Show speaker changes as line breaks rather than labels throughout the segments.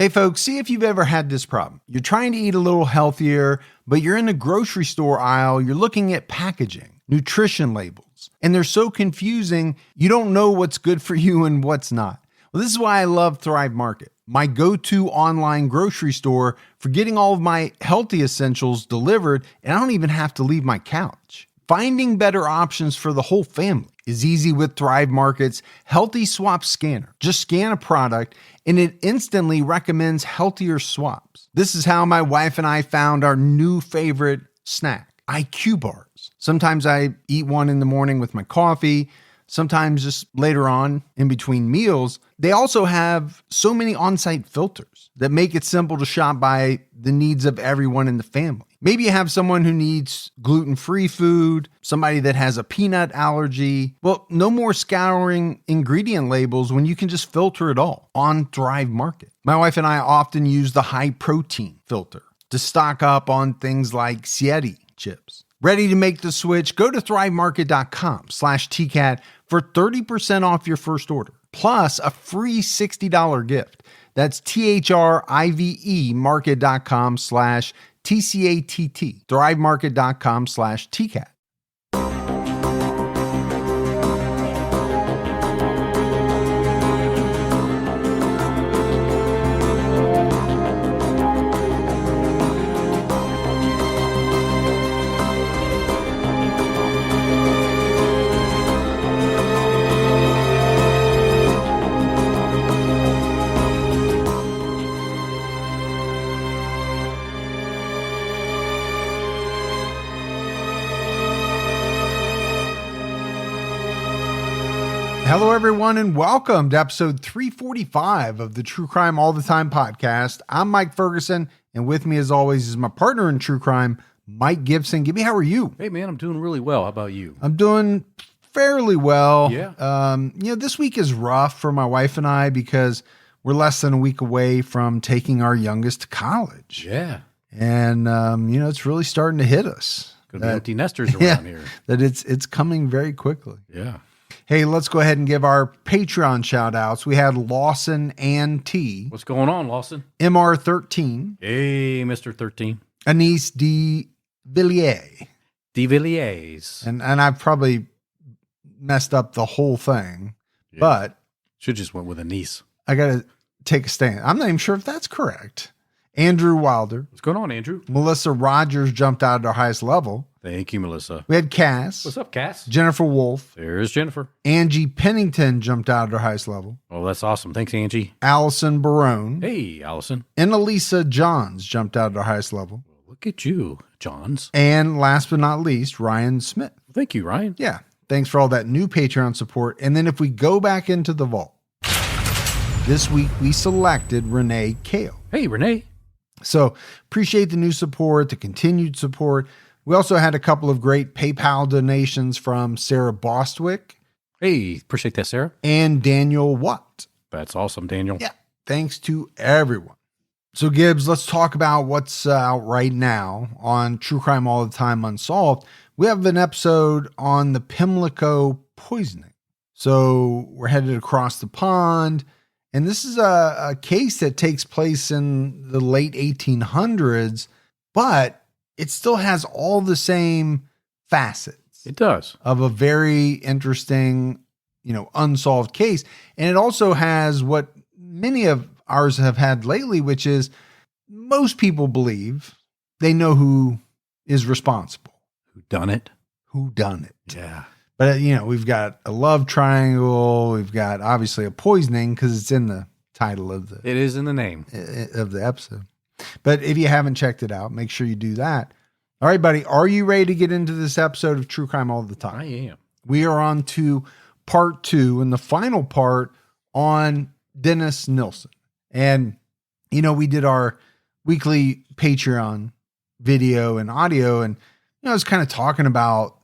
Hey folks, see if you've ever had this problem. You're trying to eat a little healthier, but you're in the grocery store aisle, you're looking at packaging, nutrition labels, and they're so confusing, you don't know what's good for you and what's not. Well, this is why I love Thrive Market, my go-to online grocery store for getting all of my healthy essentials delivered, and I don't even have to leave my couch. Finding better options for the whole family is easy with Thrive Market's Healthy Swap Scanner. Just scan a product and it instantly recommends healthier swaps. This is how my wife and I found our new favorite snack, IQ bars. Sometimes I eat one in the morning with my coffee, sometimes just later on in between meals. They also have so many on-site filters that make it simple to shop by the needs of everyone in the family. Maybe you have someone who needs gluten-free food, somebody that has a peanut allergy. Well, no more scouring ingredient labels when you can just filter it all on Thrive Market. My wife and I often use the high protein filter to stock up on things like Sieti chips. Ready to make the switch? Go to thrivemarket.com/TCAT for 30% off your first order, plus a free $60 gift. That's THRIVE market.com/TCATT, thrivemarket.com/TCAT. Hello, everyone, and welcome to episode 345 of the True Crime All the Time podcast. I'm Mike Ferguson, and with me, as always, is my partner in true crime, Mike Gibson. Gibby, how are you?
Hey, man, I'm doing really well. How about you?
I'm doing fairly well.
Yeah.
This week is rough for my wife and I because we're less than a week away from taking our youngest to college.
Yeah.
And, it's really starting to hit us.
Gonna be empty nesters around here.
That it's coming very quickly.
Yeah.
Hey, let's go ahead and give our Patreon shout outs. We had Lawson and T.
What's going on, Lawson?
MR13.
Hey, Mr. 13.
Anise de Villiers.
De Villiers.
And I've probably messed up the whole thing, but
should just went with Anise.
I got to take a stand. I'm not even sure if that's correct. Andrew Wilder.
What's going on, Andrew?
Melissa Rogers jumped out at our highest level.
Thank you, Melissa.
We had Cass.
What's up, Cass?
Jennifer Wolf.
There's Jennifer.
Angie Pennington jumped out at our highest level.
Oh, that's awesome. Thanks, Angie.
Allison Barone.
Hey, Allison.
And Elisa Johns jumped out at our highest level.
Look at you, Johns.
And last but not least, Ryan Smith.
Thank you, Ryan.
Yeah. Thanks for all that new Patreon support. And then if we go back into the vault, this week we selected Renee Kale.
Hey, Renee.
So appreciate the new support, the continued support. We also had a couple of great PayPal donations from Sarah Bostwick.
Hey, appreciate that, Sarah.
And Daniel Watt.
That's awesome, Daniel.
Yeah. Thanks to everyone. So Gibbs, let's talk about what's out right now on True Crime All the Time Unsolved. We have an episode on the Pimlico poisoning. So we're headed across the pond. And this is a case that takes place in the late 1800s, but it still has all the same facets.
It does.
Of a very interesting, unsolved case. And it also has what many of ours have had lately, which is most people believe they know who is responsible.
Who done it?
Yeah. But, we've got a love triangle. We've got obviously a poisoning because it's in the title of
It is in the name
of the episode. But if you haven't checked it out, make sure you do that. All right, buddy. Are you ready to get into this episode of True Crime All the Time?
I am.
We are on to part 2 and the final part on Dennis Nilsen. And, we did our weekly Patreon video and audio. And, I was kind of talking about,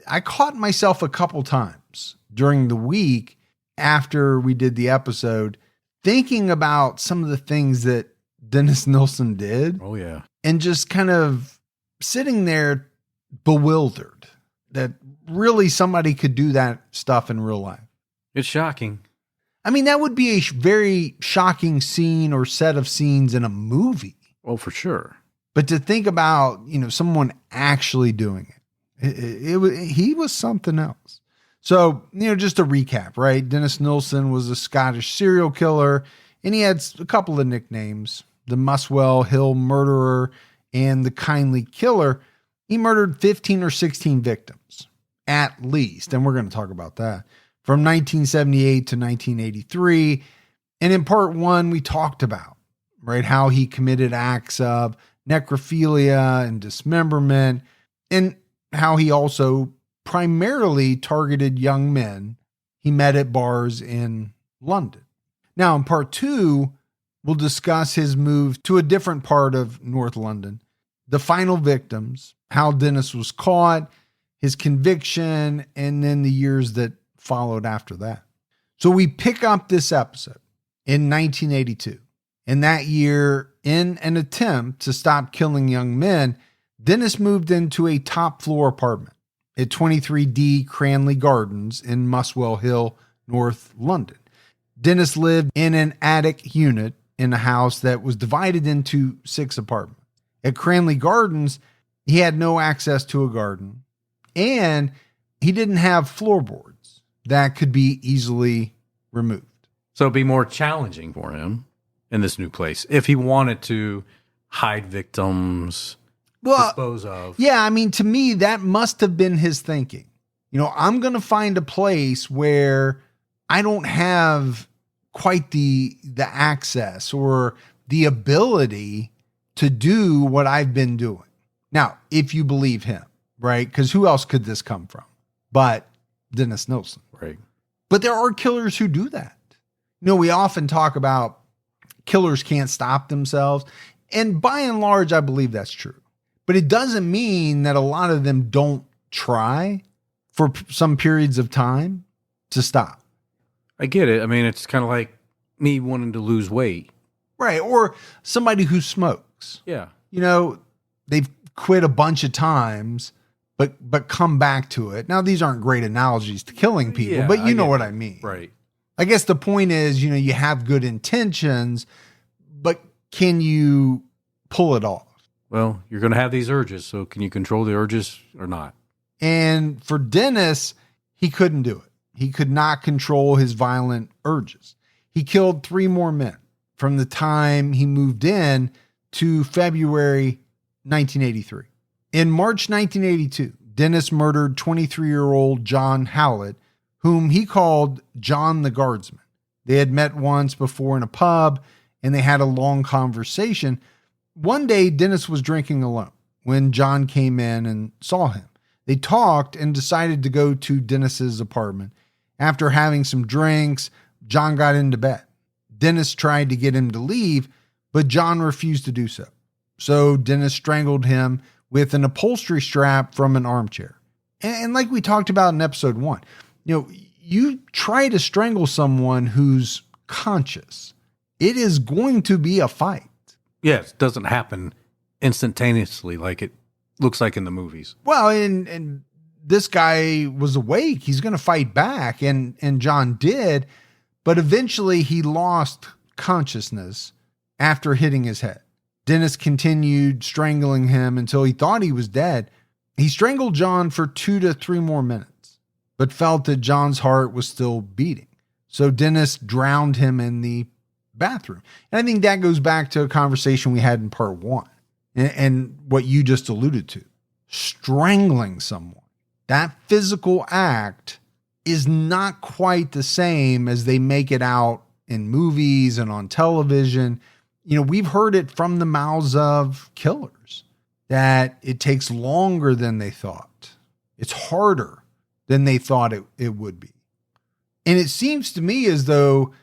I caught myself a couple times during the week after we did the episode thinking about some of the things that Dennis Nilsen did.
Oh, yeah.
And just kind of sitting there bewildered that really somebody could do that stuff in real life.
It's shocking.
I mean, that would be a very shocking scene or set of scenes in a movie.
Oh, for sure.
But to think about, someone actually doing he was something else. So, just to recap, right? Dennis Nilsen was a Scottish serial killer, and he had a couple of nicknames, the Muswell Hill Murderer and the Kindly Killer. He murdered 15 or 16 victims, at least, and we're going to talk about that, from 1978 to 1983. And in part one, we talked about, right, how he committed acts of necrophilia and dismemberment, and how he also primarily targeted young men he met at bars in London. Now, in part two, we'll discuss his move to a different part of North London, the final victims, how Dennis was caught, his conviction, and then the years that followed after that. So we pick up this episode in 1982. And that year, in an attempt to stop killing young men, Dennis moved into a top floor apartment at 23D Cranley Gardens in Muswell Hill, North London. Dennis lived in an attic unit in a house that was divided into 6 apartments. At Cranley Gardens, he had no access to a garden, and he didn't have floorboards that could be easily removed.
So it'd be more challenging for him in this new place if he wanted to hide victims, dispose of.
Yeah, I mean, to me, that must have been his thinking. I'm going to find a place where I don't have quite the access or the ability to do what I've been doing. Now, if you believe him, right? Because who else could this come from but Dennis Nilsen?
Right.
But there are killers who do that. We often talk about killers can't stop themselves. And by and large, I believe that's true. But it doesn't mean that a lot of them don't try for some periods of time to stop.
I get it. I mean, it's kind of like me wanting to lose weight.
Right. Or somebody who smokes.
Yeah.
They've quit a bunch of times, but come back to it. Now, these aren't great analogies to killing people, but you know what I mean.
Right.
I guess the point is, you have good intentions, but can you pull it off?
Well, you're going to have these urges, so can you control the urges or not?
And for Dennis, he couldn't do it. He could not control his violent urges. He killed 3 more men from the time he moved in to February 1983. In March 1982, Dennis murdered 23-year-old John Howlett, whom he called John the Guardsman. They had met once before in a pub, and they had a long conversation. One day, Dennis was drinking alone when John came in and saw him. They talked and decided to go to Dennis's apartment. After having some drinks, John got into bed. Dennis tried to get him to leave, but John refused to do so. So Dennis strangled him with an upholstery strap from an armchair. And like we talked about in episode 1, you try to strangle someone who's conscious, it is going to be a fight.
Yes, it doesn't happen instantaneously like it looks like in the movies.
Well, and this guy was awake. He's going to fight back, and John did, but eventually he lost consciousness after hitting his head. Dennis continued strangling him until he thought he was dead. He strangled John for 2 to 3 more minutes, but felt that John's heart was still beating. So Dennis drowned him in the bathroom. And I think that goes back to a conversation we had in part 1 and what you just alluded to. Strangling someone. That physical act is not quite the same as they make it out in movies and on television. We've heard it from the mouths of killers that it takes longer than they thought. It's harder than they thought it would be. And it seems to me as though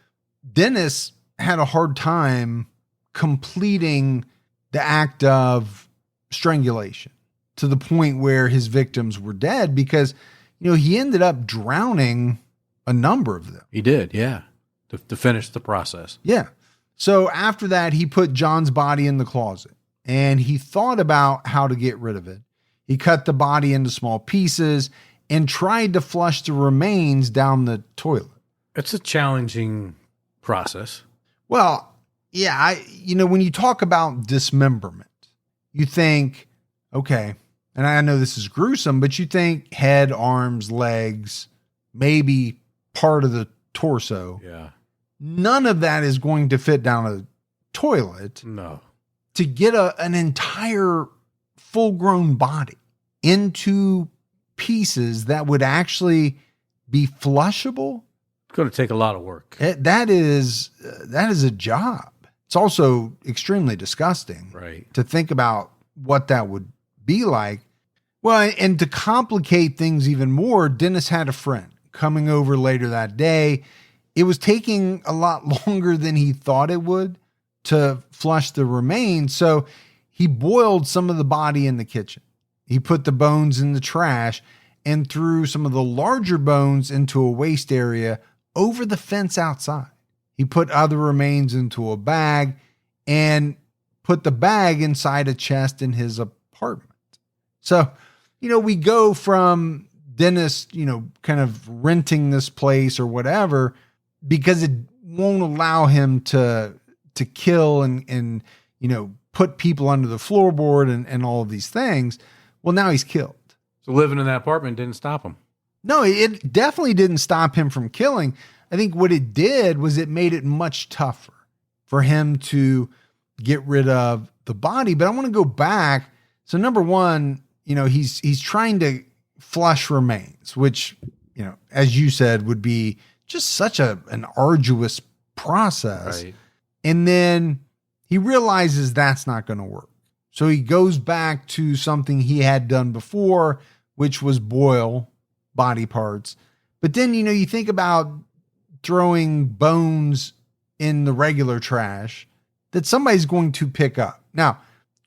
Dennis had a hard time completing the act of strangulation to the point where his victims were dead because, he ended up drowning a number of them.
He did, yeah, to finish the process.
Yeah. So after that, he put John's body in the closet and he thought about how to get rid of it. He cut the body into small pieces and tried to flush the remains down the toilet.
It's a challenging process.
Well, yeah, when you talk about dismemberment, you think, okay, and I know this is gruesome, but you think head, arms, legs, maybe part of the torso.
Yeah.
None of that is going to fit down a toilet.
No.
To get an entire full-grown body into pieces that would actually be flushable.
It's going to take a lot of work.
That is a job. It's also extremely disgusting,
right?
To think about what that would be like. Well, and to complicate things even more, Dennis had a friend coming over later that day. It was taking a lot longer than he thought it would to flush the remains. So he boiled some of the body in the kitchen. He put the bones in the trash and threw some of the larger bones into a waste area over the fence outside. He put other remains into a bag and put the bag inside a chest in his apartment. So, we go from Dennis, kind of renting this place or whatever, because it won't allow him to kill and put people under the floorboard and all of these things. Well, now he's killed.
So living in that apartment didn't stop him.
No, it definitely didn't stop him from killing. I think what it did was it made it much tougher for him to get rid of the body. But I want to go back. So number one, he's trying to flush remains, which, as you said, would be just such an arduous process.
Right.
And then he realizes that's not going to work. So he goes back to something he had done before, which was boil body parts. But then, you think about throwing bones in the regular trash that somebody's going to pick up. Now,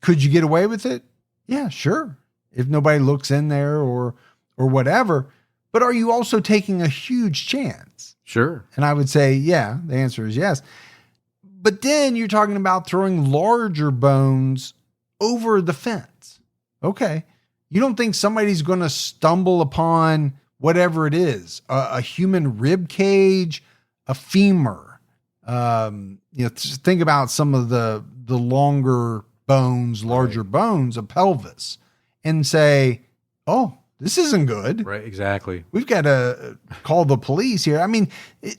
could you get away with it? Yeah, sure. If nobody looks in there or whatever. But are you also taking a huge chance?
Sure.
And I would say, yeah, the answer is yes. But then you're talking about throwing larger bones over the fence. Okay. You don't think somebody's going to stumble upon whatever it is, a human rib cage, a femur. Think about some of the longer bones, larger bones, a pelvis, and say, oh, this isn't good.
Right, exactly.
We've got to call the police here. I mean,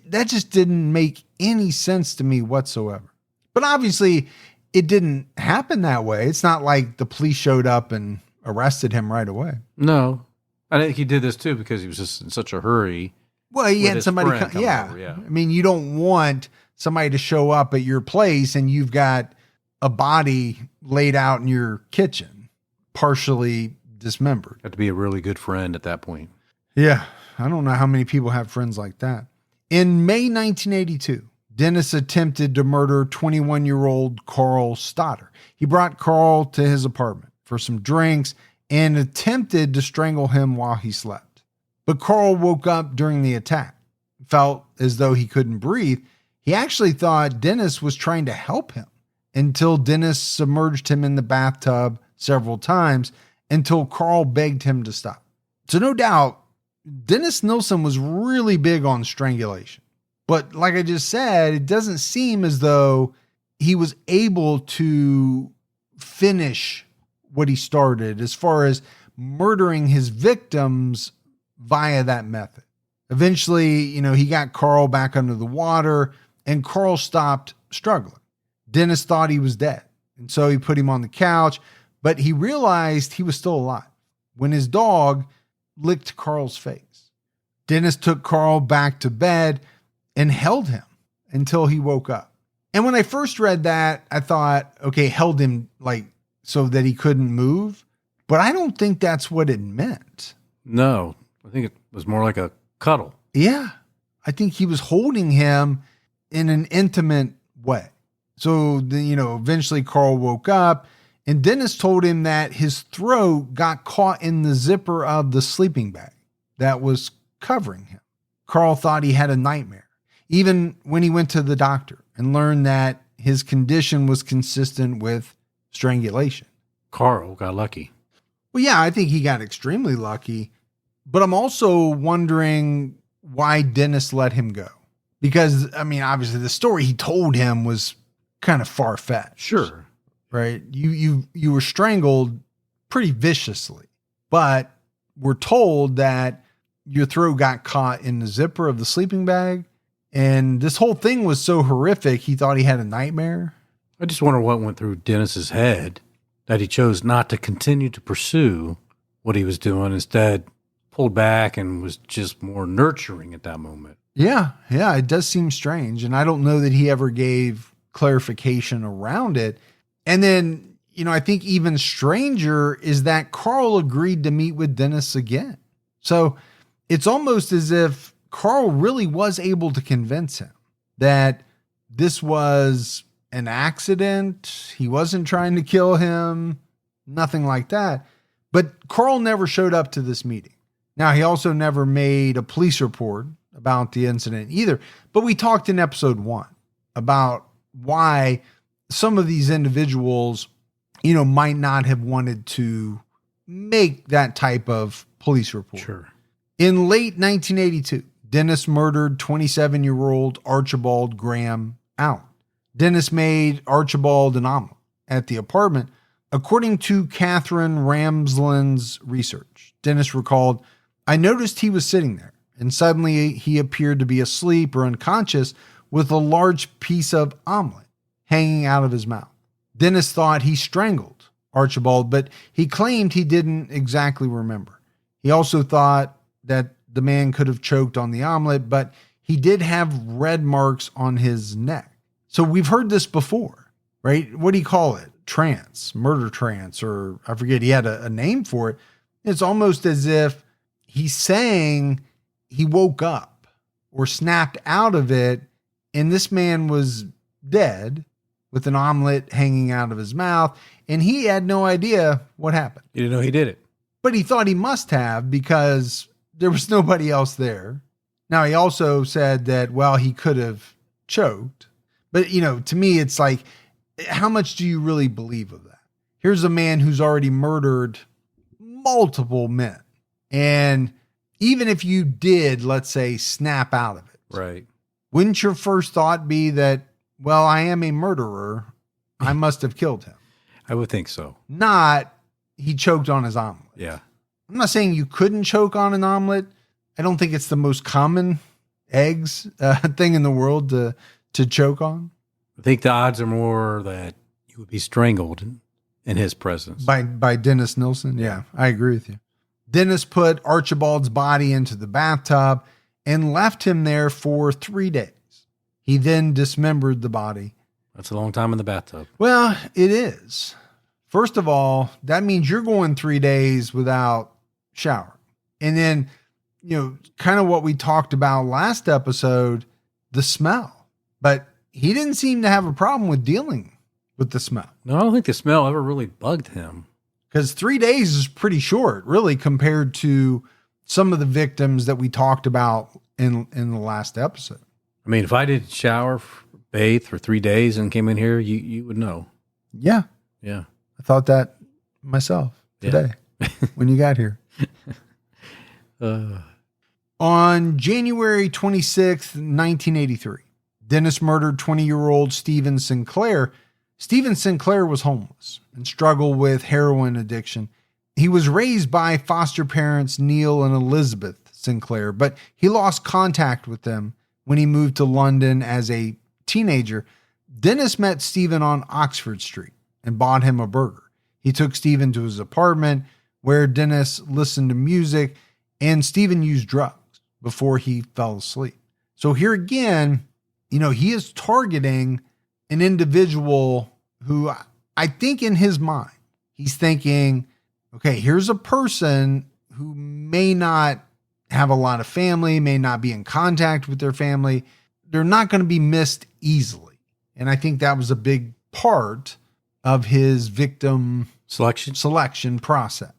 that just didn't make any sense to me whatsoever. But obviously, it didn't happen that way. It's not like the police showed up and arrested him right away.
No. I think he did this too because he was just in such a hurry.
Well, he had somebody come over, yeah. I mean, you don't want somebody to show up at your place and you've got a body laid out in your kitchen, partially dismembered.
Have to be a really good friend at that point.
Yeah. I don't know how many people have friends like that. In May 1982, Dennis attempted to murder 21-year-old Carl Stoddard. He brought Carl to his apartment for some drinks and attempted to strangle him while he slept. But Carl woke up during the attack, felt as though he couldn't breathe. He actually thought Dennis was trying to help him until Dennis submerged him in the bathtub several times until Carl begged him to stop. So no doubt, Dennis Nilsen was really big on strangulation. But like I just said, it doesn't seem as though he was able to finish what he started as far as murdering his victims via that method. Eventually, he got Carl back under the water and Carl stopped struggling. Dennis thought he was dead. And so he put him on the couch, but he realized he was still alive when his dog licked Carl's face. Dennis took Carl back to bed and held him until he woke up. And when I first read that, I thought, okay, held him like so that he couldn't move. But I don't think that's what it meant.
No, I think it was more like a cuddle.
Yeah. I think he was holding him in an intimate way. So, eventually Carl woke up and Dennis told him that his throat got caught in the zipper of the sleeping bag that was covering him. Carl thought he had a nightmare, even when he went to the doctor and learned that his condition was consistent with strangulation.
Carl got lucky.
Well, yeah, I think he got extremely lucky, but I'm also wondering why Dennis let him go. Because, I mean, obviously the story he told him was kind of far-fetched.
Sure.
Right? You were strangled pretty viciously, but we're told that your throat got caught in the zipper of the sleeping bag. And this whole thing was so horrific, he thought he had a nightmare.
I just wonder what went through Dennis's head that he chose not to continue to pursue what he was doing, instead pulled back and was just more nurturing at that moment.
Yeah, it does seem strange. And I don't know that he ever gave clarification around it. And then, I think even stranger is that Carl agreed to meet with Dennis again. So it's almost as if Carl really was able to convince him that this was an accident. He wasn't trying to kill him, nothing like that. But Carl never showed up to this meeting. Now, he also never made a police report about the incident either. But we talked in episode 1 about why some of these individuals, might not have wanted to make that type of police report.
Sure.
In late 1982, Dennis murdered 27-year-old Archibald Graham Allen. Dennis made Archibald an omelet at the apartment. According to Catherine Ramsland's research, Dennis recalled, "I noticed he was sitting there, and suddenly he appeared to be asleep or unconscious with a large piece of omelet hanging out of his mouth. Dennis thought he strangled Archibald, but he claimed he didn't exactly remember. He also thought that the man could have choked on the omelet, but he did have red marks on his neck." So we've heard this before, right? What do you call it? Trance, murder trance, or I forget, he had a name for it. It's almost as if he's saying he woke up or snapped out of it, and this man was dead with an omelet hanging out of his mouth, and he had no idea what happened.
You didn't know he did it.
But he thought he must have, because there was nobody else there. Now, he also said that, well, he could have choked. But, to me, it's like, how much do you really believe of that? Here's a man who's already murdered multiple men. And even if you did, let's say, snap out of it,
right?
Wouldn't your first thought be that, well, I am a murderer, I must have killed him?
I would think so.
Not, he choked on his omelet.
Yeah.
I'm not saying you couldn't choke on an omelet. I don't think it's the most common eggs thing in the world to choke on.
I think the odds are more that you would be strangled in his presence.
By Dennis Nilsen? Yeah, I agree with you. Dennis put Archibald's body into the bathtub and left him there for 3 days. He then dismembered the body.
That's a long time in the bathtub.
Well, it is. First of all, that means you're going 3 days without showering. And then, kind of what we talked about last episode, the smell. But he didn't seem to have a problem with dealing with the smell.
No, I don't think the smell ever really bugged him.
Because 3 days is pretty short, really, compared to some of the victims that we talked about in the last episode.
I mean, if I did shower, bathe for 3 days and came in here, you would know.
Yeah.
Yeah.
I thought that myself today when you got here. On January 26th, 1983, Dennis murdered 20-year-old Stephen Sinclair. Stephen Sinclair was homeless and struggled with heroin addiction. He was raised by foster parents Neil and Elizabeth Sinclair, but he lost contact with them when he moved to London as a teenager. Dennis met Stephen on Oxford Street and bought him a burger. He took Stephen to his apartment where Dennis listened to music and Stephen used drugs before he fell asleep. So here again, he is targeting an individual who I think in his mind, he's thinking, okay, here's a person who may not have a lot of family, may not be in contact with their family. They're not going to be missed easily. And I think that was a big part of his victim selection process.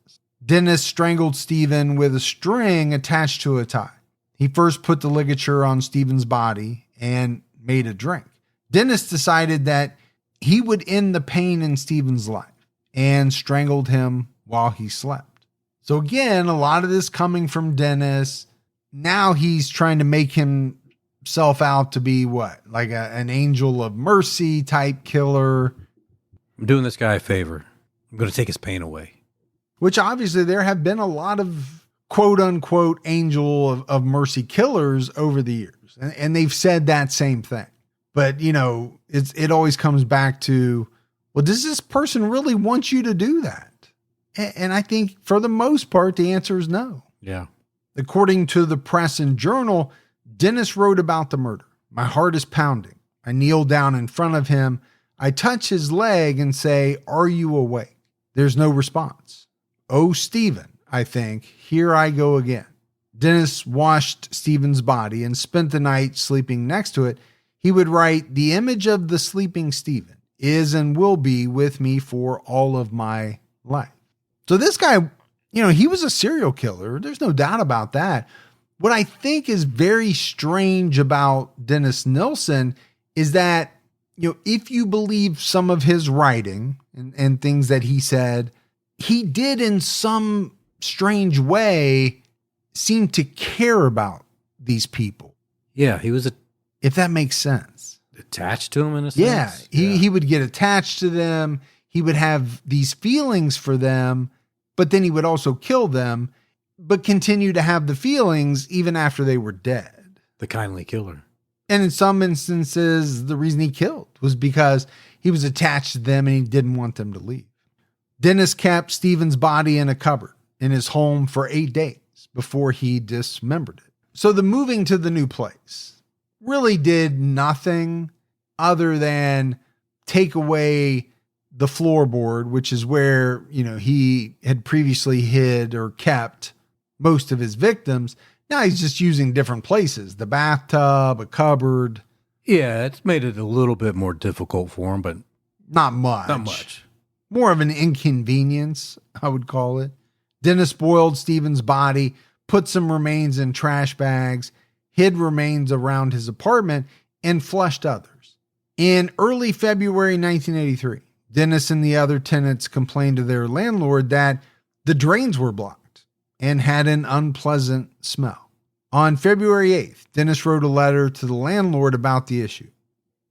Dennis strangled Stephen with a string attached to a tie. He first put the ligature on Stephen's body and made a drink. Dennis decided that he would end the pain in Stephen's life and strangled him while he slept. So again, a lot of this coming from Dennis. Now he's trying to make himself himself out to be what? Like an angel of mercy type killer.
I'm doing this guy a favor. I'm going to take his pain away.
Which obviously there have been a lot of quote unquote angel of mercy killers over the years. And they've said that same thing. But, it always comes back to, well, does this person really want you to do that? And I think for the most part, the answer is no.
Yeah.
According to the Press and Journal, Dennis wrote about the murder. My heart is pounding. I kneel down in front of him. I touch his leg and say, "Are you awake?" There's no response. "Oh, Stephen," I think, "here I go again." Dennis washed Stephen's body and spent the night sleeping next to it. He would write, "The image of the sleeping Stephen is and will be with me for all of my life." So this guy, he was a serial killer. There's no doubt about that. What I think is very strange about Dennis Nilsen is that, if you believe some of his writing and things that he said, he did in some strange way seem to care about these people.
Yeah, he was
if that makes sense.
Attached to him in a sense.
Yeah, he would get attached to them. He would have these feelings for them, but then he would also kill them, but continue to have the feelings even after they were dead.
The kindly killer.
And in some instances, the reason he killed was because he was attached to them and he didn't want them to leave. Dennis kept Stephen's body in a cupboard in his home for 8 days before he dismembered it. So the moving to the new place really did nothing other than take away the floorboard, which is where, he had previously hid or kept most of his victims. Now he's just using different places, the bathtub, a cupboard.
Yeah, it's made it a little bit more difficult for him, but
not much.
Not much.
More of an inconvenience, I would call it. Dennis boiled Stephen's body, put some remains in trash bags, hid remains around his apartment, and flushed others. In early February 1983, Dennis and the other tenants complained to their landlord that the drains were blocked and had an unpleasant smell. On February 8th, Dennis wrote a letter to the landlord about the issue.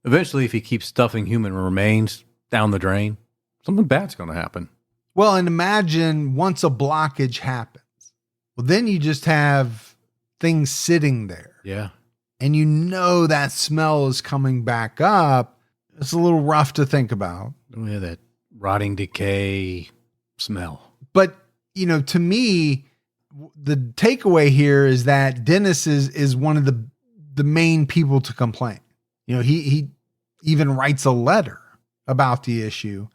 Eventually, if he keeps stuffing human remains down the drain, something bad's going to happen.
Well, and imagine once a blockage happens, well, then you just have things sitting there.
Yeah.
And that smell is coming back up. It's a little rough to think about.
Oh, yeah, that rotting decay smell.
But, to me, the takeaway here is that Dennis is one of the main people to complain. He even writes a letter about the issue.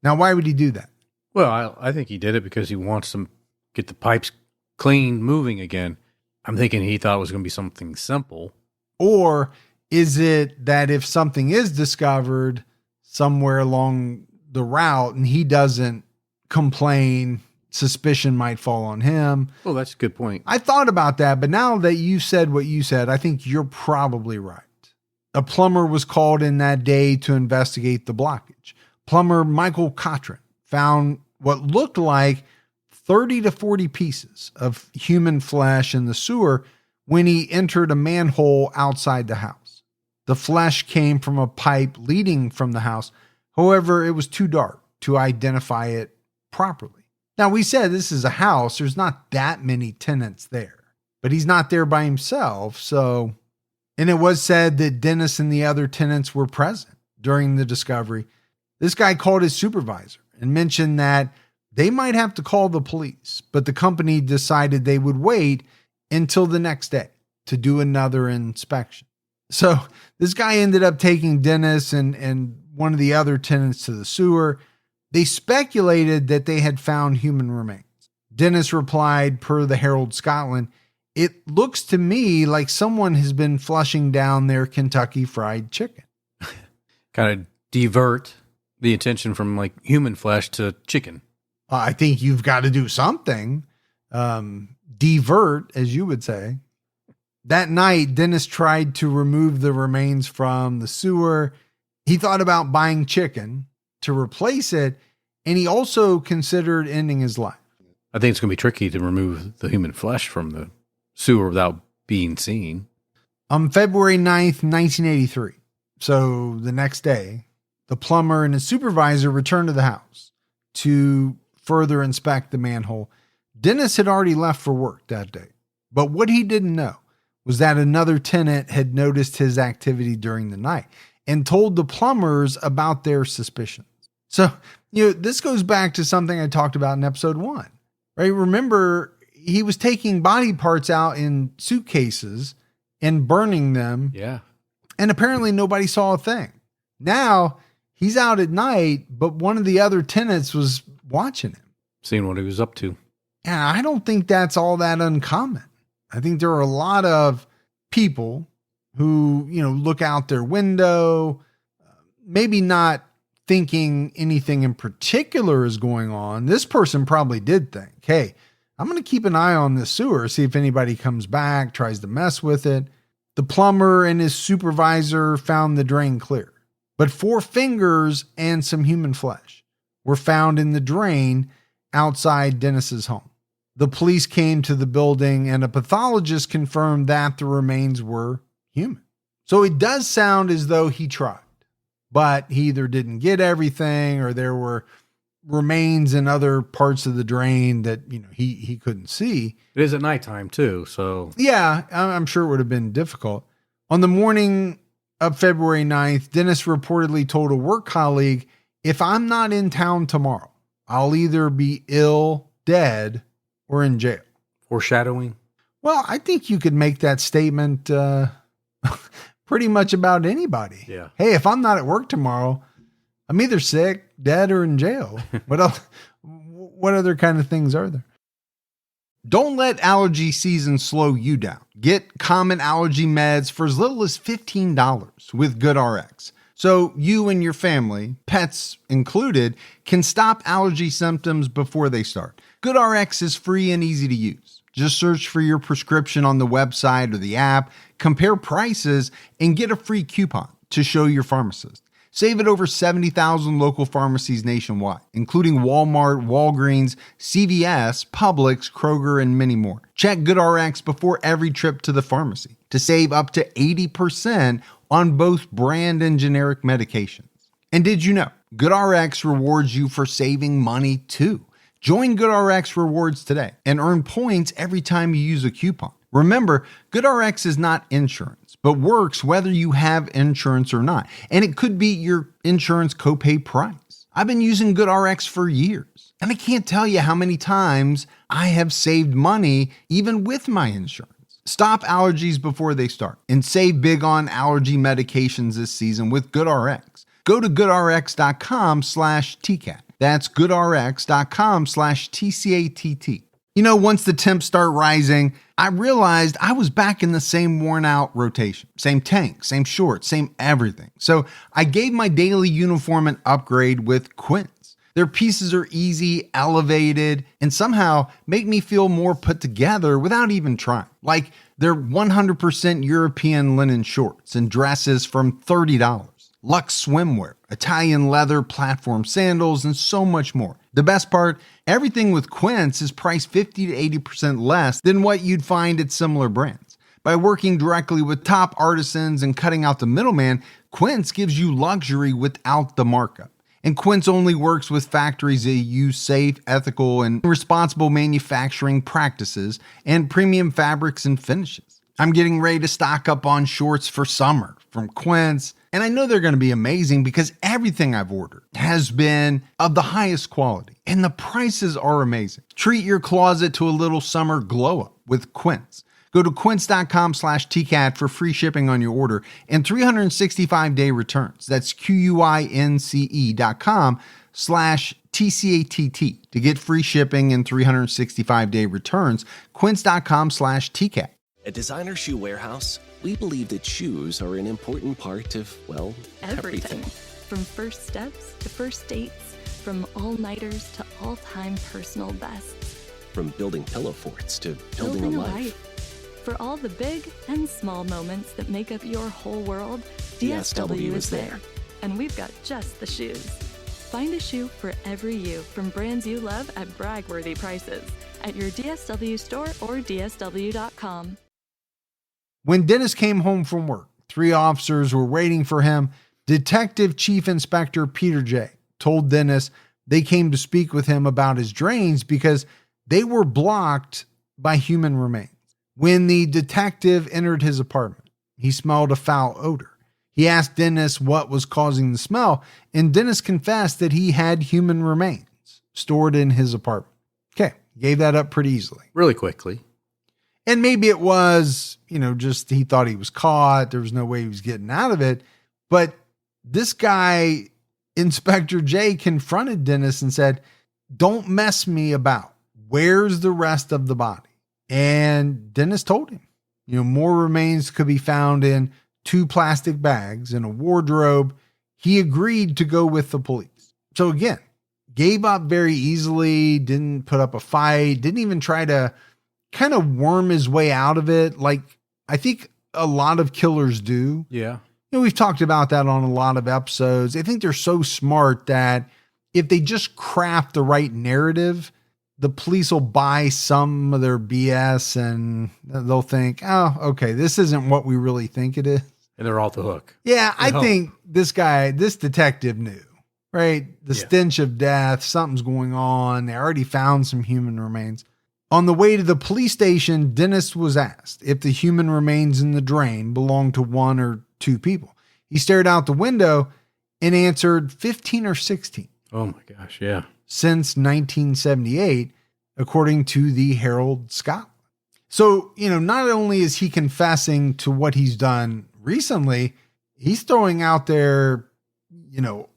Now, why would he do that?
Well, I think he did it because he wants to get the pipes clean, moving again. I'm thinking he thought it was going to be something simple.
Or is it that if something is discovered somewhere along the route and he doesn't complain, suspicion might fall on him?
Well, that's a good point.
I thought about that, but now that you said what you said, I think you're probably right. A plumber was called in that day to investigate the blockage. Plumber Michael Cochran found what looked like 30 to 40 pieces of human flesh in the sewer when he entered a manhole outside the house. The flesh came from a pipe leading from the house. However, it was too dark to identify it properly. Now, we said this is a house. There's not that many tenants there, but he's not there by himself. And it was said that Dennis and the other tenants were present during the discovery. This guy called his supervisor and mentioned that they might have to call the police, but the company decided they would wait until the next day to do another inspection. So this guy ended up taking Dennis and one of the other tenants to the sewer. They speculated that they had found human remains. Dennis replied, per the Herald Scotland, "It looks to me like someone has been flushing down their Kentucky Fried Chicken."
Kind of divert the attention from like human flesh to chicken.
I think you've got to do something. Divert, as you would say. That night, Dennis tried to remove the remains from the sewer. He thought about buying chicken to replace it, and he also considered ending his life.
I think it's going to be tricky to remove the human flesh from the sewer without being seen.
On February 9th, 1983, so the next day, the plumber and his supervisor returned to the house to further inspect the manhole. Dennis had already left for work that day, but what he didn't know was that another tenant had noticed his activity during the night and told the plumbers about their suspicions. So, this goes back to something I talked about in episode 1, right? Remember, he was taking body parts out in suitcases and burning them.
Yeah.
And apparently nobody saw a thing. Now he's out at night, but one of the other tenants was watching him,
Seeing what he was up to.
and I don't think that's all that uncommon. I think there are a lot of people who, look out their window, maybe not thinking anything in particular is going on. This person probably did think, hey, I'm going to keep an eye on this sewer, see if anybody comes back, tries to mess with it. The plumber and his supervisor found the drain clear, but 4 fingers and some human flesh were found in the drain outside Dennis's home. The police came to the building and a pathologist confirmed that the remains were human. So it does sound as though he tried, but he either didn't get everything or there were remains in other parts of the drain that, he couldn't see.
It is at nighttime too, so.
Yeah, I'm sure it would have been difficult. On the morning of February 9th, Dennis reportedly told a work colleague, if I'm not in town tomorrow, I'll either be ill, dead, or in jail.
Foreshadowing?
Well, I think you could make that statement pretty much about anybody.
Yeah.
Hey, if I'm not at work tomorrow, I'm either sick, dead, or in jail. What else? What other kind of things are there? Don't let allergy season slow you down. Get common allergy meds for as little as $15 with GoodRx. So you and your family, pets included, can stop allergy symptoms before they start. GoodRx is free and easy to use. Just search for your prescription on the website or the app, compare prices, and get a free coupon to show your pharmacist. Save at over 70,000 local pharmacies nationwide, including Walmart, Walgreens, CVS, Publix, Kroger, and many more. Check GoodRx before every trip to the pharmacy to save up to 80% on both brand and generic medications. And did you know GoodRx rewards you for saving money too? Join GoodRx Rewards today and earn points every time you use a coupon. Remember, GoodRx is not insurance, but works whether you have insurance or not. And it could be your insurance copay price. I've been using GoodRx for years, and I can't tell you how many times I have saved money even with my insurance. Stop allergies before they start and save big on allergy medications this season with GoodRx. Go to goodrx.com/TCAT. That's goodrx.com/TCATT. Once the temps start rising, I realized I was back in the same worn out rotation. Same tank, same shorts, same everything. So I gave my daily uniform an upgrade with Quince. Their pieces are easy, elevated, and somehow make me feel more put together without even trying. Like their 100% European linen shorts and dresses from $30. Luxe swimwear, Italian leather platform sandals, and so much more. The best part, everything with Quince is priced 50 to 80% less than what you'd find at similar brands. By working directly with top artisans and cutting out the middleman, Quince gives you luxury without the markup. And Quince only works with factories that use safe, ethical, and responsible manufacturing practices and premium fabrics and finishes. I'm getting ready to stock up on shorts for summer from Quince, and I know they're going to be amazing because everything I've ordered has been of the highest quality, and the prices are amazing. Treat your closet to a little summer glow up with Quince. Go to quince.com/TCAT for free shipping on your order and 365-day returns. That's QUINCE.com/TCATT to get free shipping and 365-day returns. Quince.com/TCAT.
At Designer Shoe Warehouse, we believe that shoes are an important part of, well, everything.
From first steps to first dates, from all-nighters to all-time personal bests.
From building pillow forts to building a life.
For all the big and small moments that make up your whole world, DSW is there. And we've got just the shoes. Find a shoe for every you from brands you love at brag-worthy prices at your DSW store or DSW.com.
When Dennis came home from work, 3 officers were waiting for him. Detective Chief Inspector Peter J. told Dennis they came to speak with him about his drains because they were blocked by human remains. When the detective entered his apartment, he smelled a foul odor. He asked Dennis what was causing the smell, and Dennis confessed that he had human remains stored in his apartment. Okay, gave that up pretty easily.
Really quickly.
And maybe it was, just he thought he was caught. There was no way he was getting out of it. But this guy, Inspector J, confronted Dennis and said, "Don't mess me about. Where's the rest of the body?" And Dennis told him, more remains could be found in 2 plastic bags and a wardrobe. He agreed to go with the police. So again, gave up very easily, didn't put up a fight, didn't even try to kind of worm his way out of it. Like I think a lot of killers do.
Yeah.
We've talked about that on a lot of episodes. I think they're so smart that if they just craft the right narrative, the police will buy some of their BS and they'll think, oh, okay, this isn't what we really think it is.
And they're off the hook.
Yeah, I think this detective knew, right? The stench of death, something's going on. They already found some human remains. On the way to the police station, Dennis was asked if the human remains in the drain belonged to 1 or 2 people. He stared out the window and answered 15 or 16.
Oh my gosh, yeah.
Since 1978, according to the Herald Scotland. So, not only is he confessing to what he's done recently, he's throwing out there,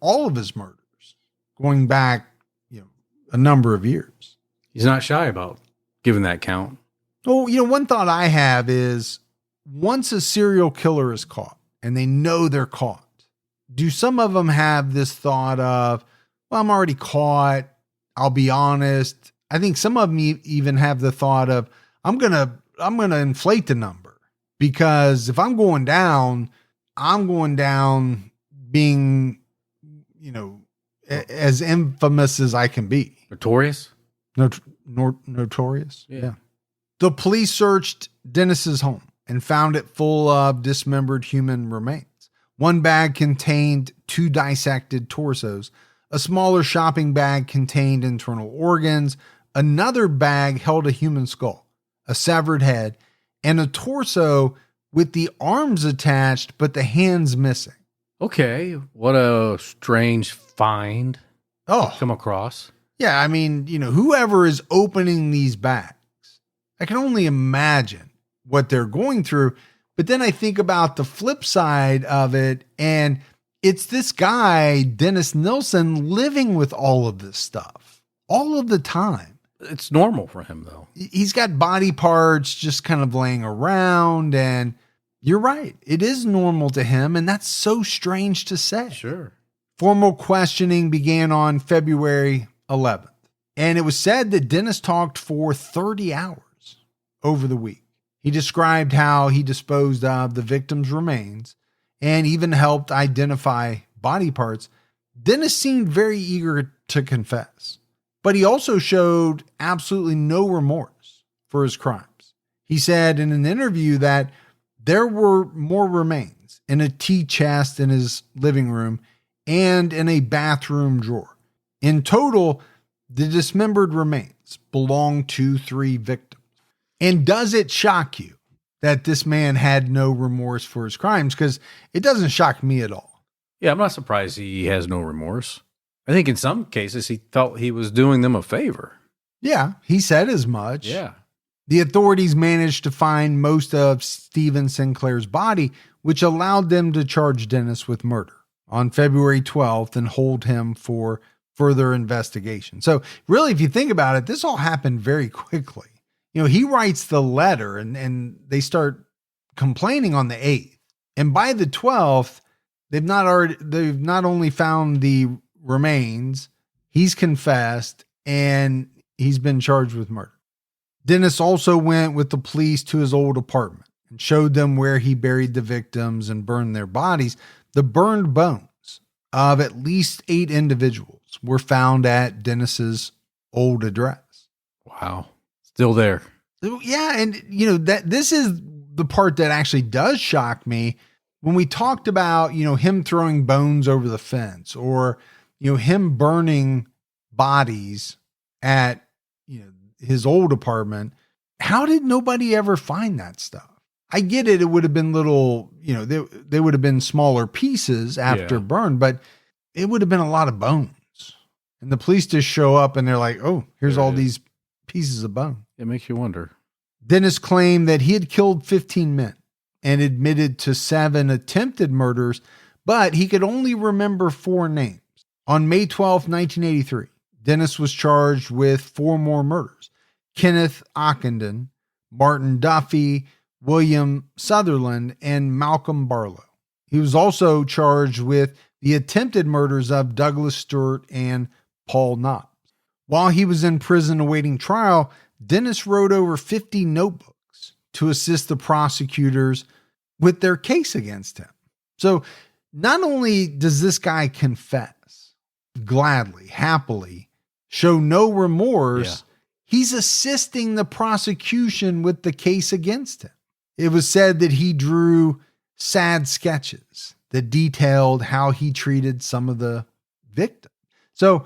all of his murders going back, a number of years.
He's not shy about giving that count.
Well, one thought I have is once a serial killer is caught and they know they're caught, do some of them have this thought of, well, I'm already caught. I'll be honest. I think some of them even have the thought of, I'm going to inflate the number because if I'm going down being, as infamous as I can be.
Notorious?
Notorious. Yeah. The police searched Dennis's home and found it full of dismembered human remains. 1 bag contained 2 dissected torsos. A smaller shopping bag contained internal organs. Another bag held a human skull, a severed head, and a torso with the arms attached, but the hands missing.
Okay. What a strange find. Come across.
Yeah. I mean, whoever is opening these bags, I can only imagine what they're going through. But then I think about the flip side of it, and it's this guy, Dennis Nilsen, living with all of this stuff all of the time.
It's normal for him, though.
He's got body parts just kind of laying around, and you're right. It is normal to him, and that's so strange to say.
Sure.
Formal questioning began on February 11th, and it was said that Dennis talked for 30 hours over the week. He described how he disposed of the victim's remains and even helped identify body parts. Dennis seemed very eager to confess, but he also showed absolutely no remorse for his crimes. He said in an interview that there were more remains in a tea chest in his living room and in a bathroom drawer. In total, the dismembered remains belonged to 3 victims. And does it shock you that this man had no remorse for his crimes? Because it doesn't shock me at all.
Yeah, I'm not surprised he has no remorse. I think in some cases he felt he was doing them a favor.
Yeah, he said as much.
Yeah.
The authorities managed to find most of Stephen Sinclair's body, which allowed them to charge Dennis with murder on February 12th and hold him for further investigation. So really, if you think about it, this all happened very quickly. He writes the letter and they start complaining on the 8th. And by the 12th, they've not only found the remains, he's confessed and he's been charged with murder. Dennis also went with the police to his old apartment and showed them where he buried the victims and burned their bodies. The burned bones of at least 8 individuals were found at Dennis's old address.
Wow. Still there.
Yeah. And that this is the part that actually does shock me, when we talked about, him throwing bones over the fence, or, him burning bodies at, his old apartment, how did nobody ever find that stuff? I get it. It would have been little, they would have been smaller pieces after burn, but it would have been a lot of bones. And the police just show up and they're like, oh, here's all these pieces of bone.
It makes you wonder.
Dennis claimed that he had killed 15 men and admitted to 7 attempted murders, but he could only remember 4 names. On May 12, 1983, Dennis was charged with 4 more murders: Kenneth Ockenden, Martin Duffy, William Sutherland, and Malcolm Barlow. He was also charged with the attempted murders of Douglas Stewart and Paul Knott. While he was in prison awaiting trial, Dennis wrote over 50 notebooks to assist the prosecutors with their case against him. So not only does this guy confess gladly, happily, show no remorse, he's assisting the prosecution with the case against him. It was said that he drew sad sketches that detailed how he treated some of the victims. So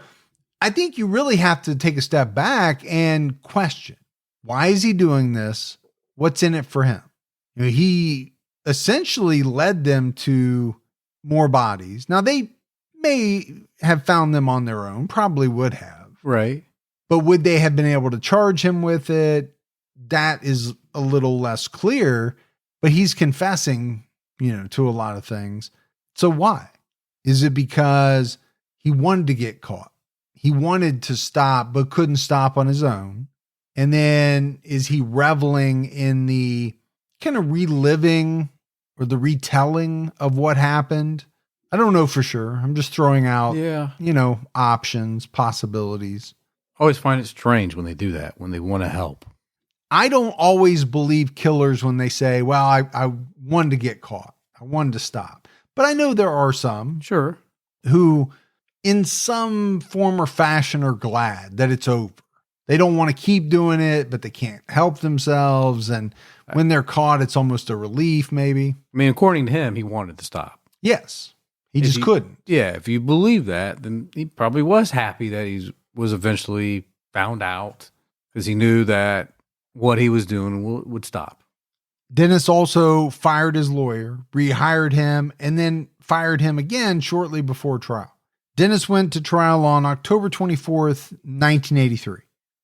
I think you really have to take a step back and question, why is he doing this? What's in it for him? He essentially led them to more bodies. Now, they may have found them on their own, probably would have.
Right.
But would they have been able to charge him with it? That is a little less clear, but he's confessing, to a lot of things. So why? Is it because he wanted to get caught? He wanted to stop, but couldn't stop on his own. And then is he reveling in the kind of reliving or the retelling of what happened? I don't know for sure. I'm just throwing out, options, possibilities.
I always find it strange when they do that, when they want to help.
I don't always believe killers when they say, well, I wanted to get caught. I wanted to stop. But I know there are some
Sure.
who in some form or fashion are glad that it's over. They don't want to keep doing it, but they can't help themselves. And when they're caught, it's almost a relief, maybe.
I mean, according to him, he wanted to stop.
Yes. He just couldn't.
Yeah, if you believe that, then he probably was happy that he was eventually found out, because he knew that what he was doing would stop.
Dennis also fired his lawyer, rehired him, and then fired him again shortly before trial. Dennis went to trial on October 24th, 1983.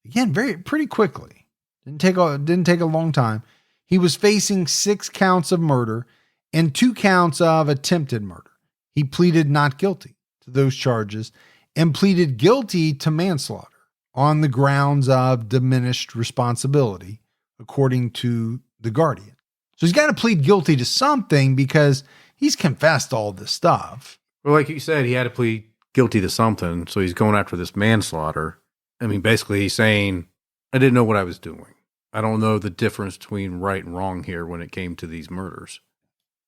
Again, pretty quickly. Didn't take a long time. He was facing 6 counts of murder and 2 counts of attempted murder. He pleaded not guilty to those charges and pleaded guilty to manslaughter on the grounds of diminished responsibility, according to The Guardian. So he's got to plead guilty to something because he's confessed all this stuff.
Well, like you said, he had to plead guilty to something, so he's going after this manslaughter. I mean, basically he's saying, I didn't know what I was doing. I don't know the difference between right and wrong here when it came to these murders.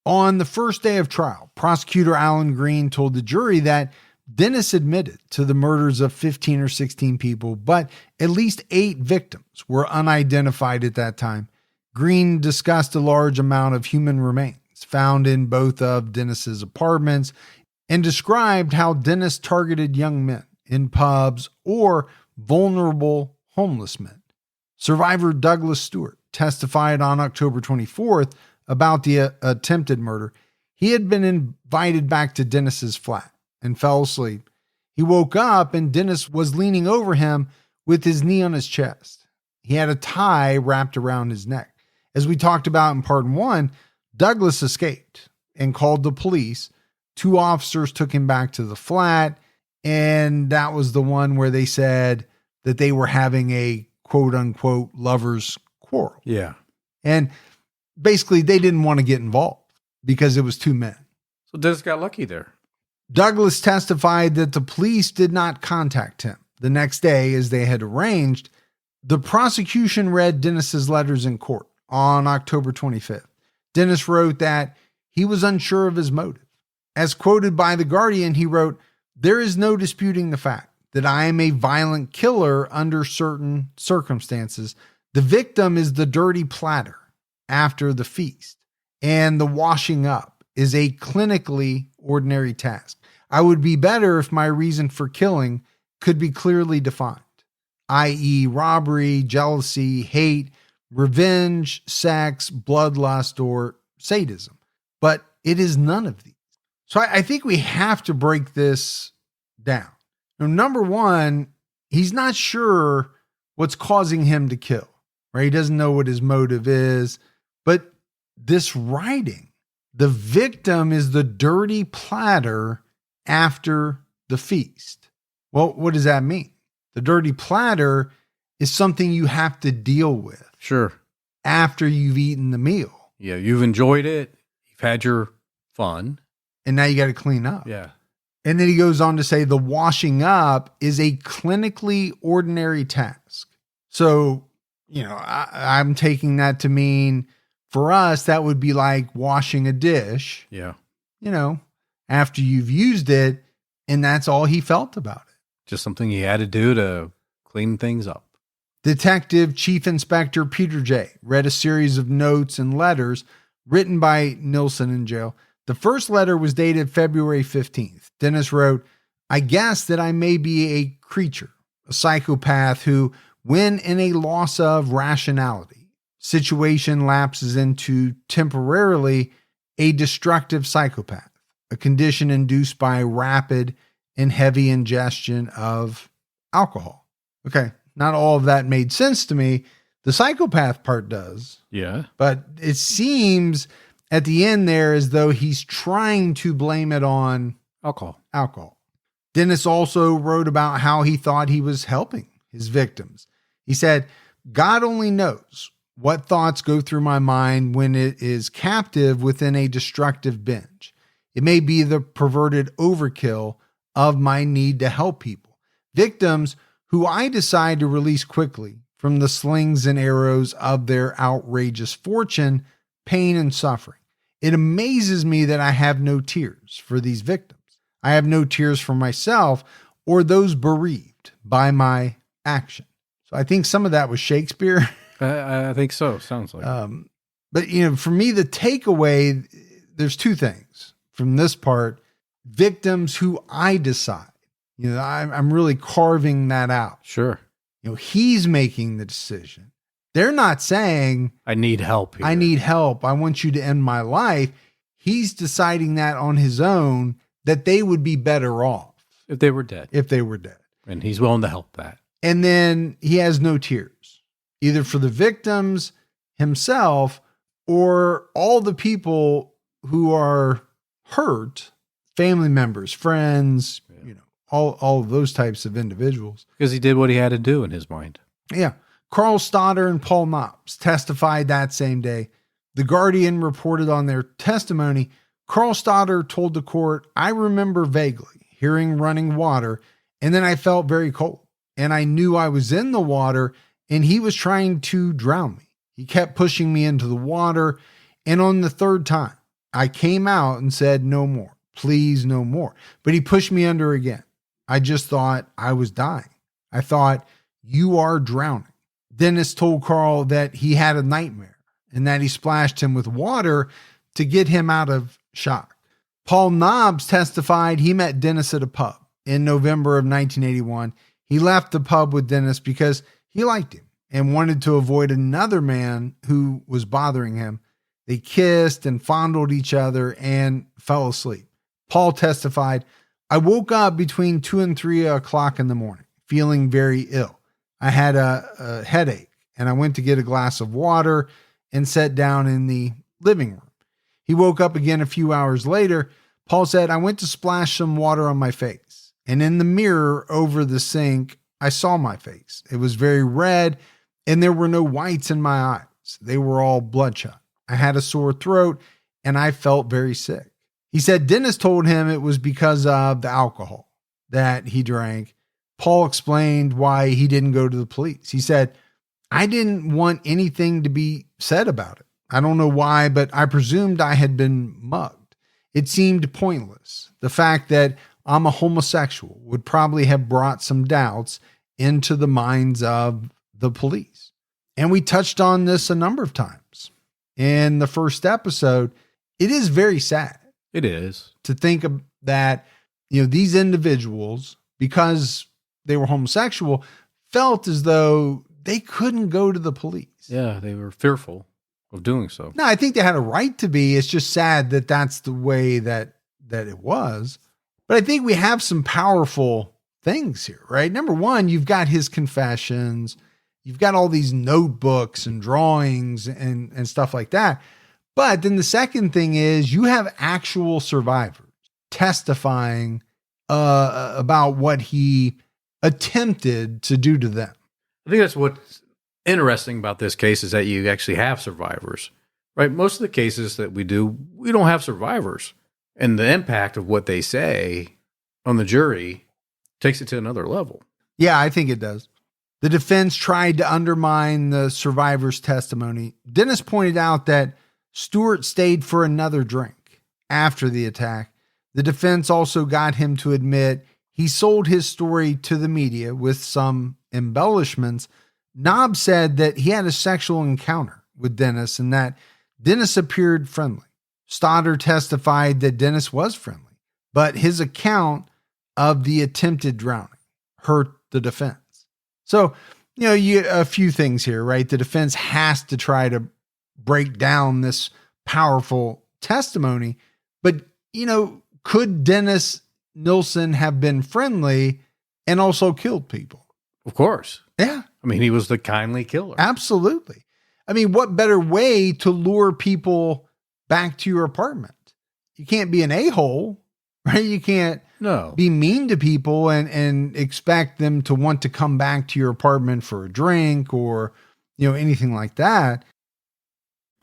On the first day of trial, prosecutor Alan Green told the jury that Dennis admitted to the murders of 15 or 16 people, but at least 8 victims were unidentified at that time. Green discussed a large amount of human remains found in both of Dennis's apartments and described how Dennis targeted young men in pubs or vulnerable homeless men. Survivor Douglas Stewart testified on October 24th about the attempted murder. He had been invited back to Dennis's flat and fell asleep. He woke up and Dennis was leaning over him with his knee on his chest. He had a tie wrapped around his neck. As we talked about in part 1, Douglas escaped and called the police. 2 officers took him back to the flat, and that was the one where they said that they were having a quote-unquote lovers quarrel.
Yeah.
And basically, they didn't want to get involved because it was 2 men.
So Dennis got lucky there.
Douglas testified that the police did not contact him the next day as they had arranged. The prosecution read Dennis's letters in court on October 25th. Dennis wrote that he was unsure of his motive. As quoted by The Guardian, he wrote, "There is no disputing the fact that I am a violent killer under certain circumstances. The victim is the dirty platter after the feast, and the washing up is a clinically ordinary task. I would be better if my reason for killing could be clearly defined, i.e., robbery, jealousy, hate, revenge, sex, bloodlust, or sadism. But it is none of these. So I think we have to break this down. Now, number one, he's not sure what's causing him to kill, right? He doesn't know what his motive is. But this writing, the victim is the dirty platter after the feast. Well, what does that mean? The dirty platter is something you have to deal with.
Sure.
After you've eaten the meal.
Yeah, you've enjoyed it. You've had your fun.
And now you got to clean up.
Yeah.
And then he goes on to say the washing up is a clinically ordinary task. So, I'm taking that to mean for us, that would be like washing a dish.
Yeah.
After you've used it, and that's all he felt about it.
Just something he had to do to clean things up.
Detective Chief Inspector Peter J. read a series of notes and letters written by Nilsen in jail. The first letter was dated February 15th. Dennis wrote, "I guess that I may be a creature, a psychopath who, when in a loss of rationality, situation lapses into temporarily a destructive psychopath, a condition induced by rapid and heavy ingestion of alcohol." Okay, not all of that made sense to me. The psychopath part does.
Yeah.
But it seems at the end there as though he's trying to blame it on alcohol. Dennis also wrote about how he thought he was helping his victims. He said, "God only knows what thoughts go through my mind when it is captive within a destructive binge. It may be the perverted overkill of my need to help people, victims who I decide to release quickly from the slings and arrows of their outrageous fortune, pain, and suffering. It amazes me that I have no tears for these victims. I have no tears for myself or those bereaved by my action." So I think some of that was Shakespeare.
I think so. Sounds like.
But, for me, the takeaway, there's two things from this part. Victims who I decide, I'm really carving that out.
Sure.
He's making the decision. They're not saying,
I need help here.
I need help. I want you to end my life. He's deciding that on his own, that they would be better off
If they were dead.
And
he's willing to help that.
And then he has no tears, either for the victims, himself, or all the people who are hurt, family members, friends, all of those types of individuals.
Because he did what he had to do in his mind.
Yeah. Carl Stoddard and Paul Knopps testified that same day. The Guardian reported on their testimony. Carl Stoddard told the court, "I remember vaguely hearing running water, and then I felt very cold, and I knew I was in the water, and he was trying to drown me. He kept pushing me into the water, and on the third time, I came out and said, 'No more, please, no more.' But he pushed me under again. I just thought I was dying. I thought, you are drowning." Dennis told Carl that he had a nightmare and that he splashed him with water to get him out of shock. Paul Knopps testified he met Dennis at a pub in November of 1981. He left the pub with Dennis because he liked him and wanted to avoid another man who was bothering him. They kissed and fondled each other and fell asleep. Paul testified, "I woke up between 2 and 3 o'clock in the morning, feeling very ill. I had a headache, and I went to get a glass of water and sat down in the living room." He woke up again a few hours later. Paul said, "I went to splash some water on my face, and in the mirror over the sink, I saw my face. It was very red, and there were no whites in my eyes. They were all bloodshot. I had a sore throat, and I felt very sick." He said Dennis told him it was because of the alcohol that he drank. Paul explained why he didn't go to the police. He said, "I didn't want anything to be said about it. I don't know why, but I presumed I had been mugged. It seemed pointless. The fact that I'm a homosexual would probably have brought some doubts into the minds of the police." And we touched on this a number of times in the first episode, it is very sad.
It is.
To think of that, these individuals, because they were homosexual, felt as though they couldn't go to the police.
Yeah, they were fearful of doing so.
No, I think they had a right to be. It's just sad that that's the way that it was. But I think we have some powerful things here, right? Number one, you've got his confessions. You've got all these notebooks and drawings and stuff like that. But then the second thing is you have actual survivors testifying about what he attempted to do to them.
I think that's what's interesting about this case is that you actually have survivors, right? Most of the cases that we do, we don't have survivors. And the impact of what they say on the jury takes it to another level.
Yeah, I think it does. The defense tried to undermine the survivor's testimony. Dennis pointed out that Stewart stayed for another drink after the attack. The defense also got him to admit he sold his story to the media with some embellishments. Knobb said that he had a sexual encounter with Dennis and that Dennis appeared friendly. Stoddard testified that Dennis was friendly, but his account of the attempted drowning hurt the defense. So, a few things here, right? The defense has to try to break down this powerful testimony, but, could Dennis Nilsen have been friendly and also killed people?
Of course.
Yeah.
I mean, he was the kindly killer.
Absolutely. I mean, what better way to lure people back to your apartment? You can't be an a-hole, right? You can't be mean to people and expect them to want to come back to your apartment for a drink or, anything like that.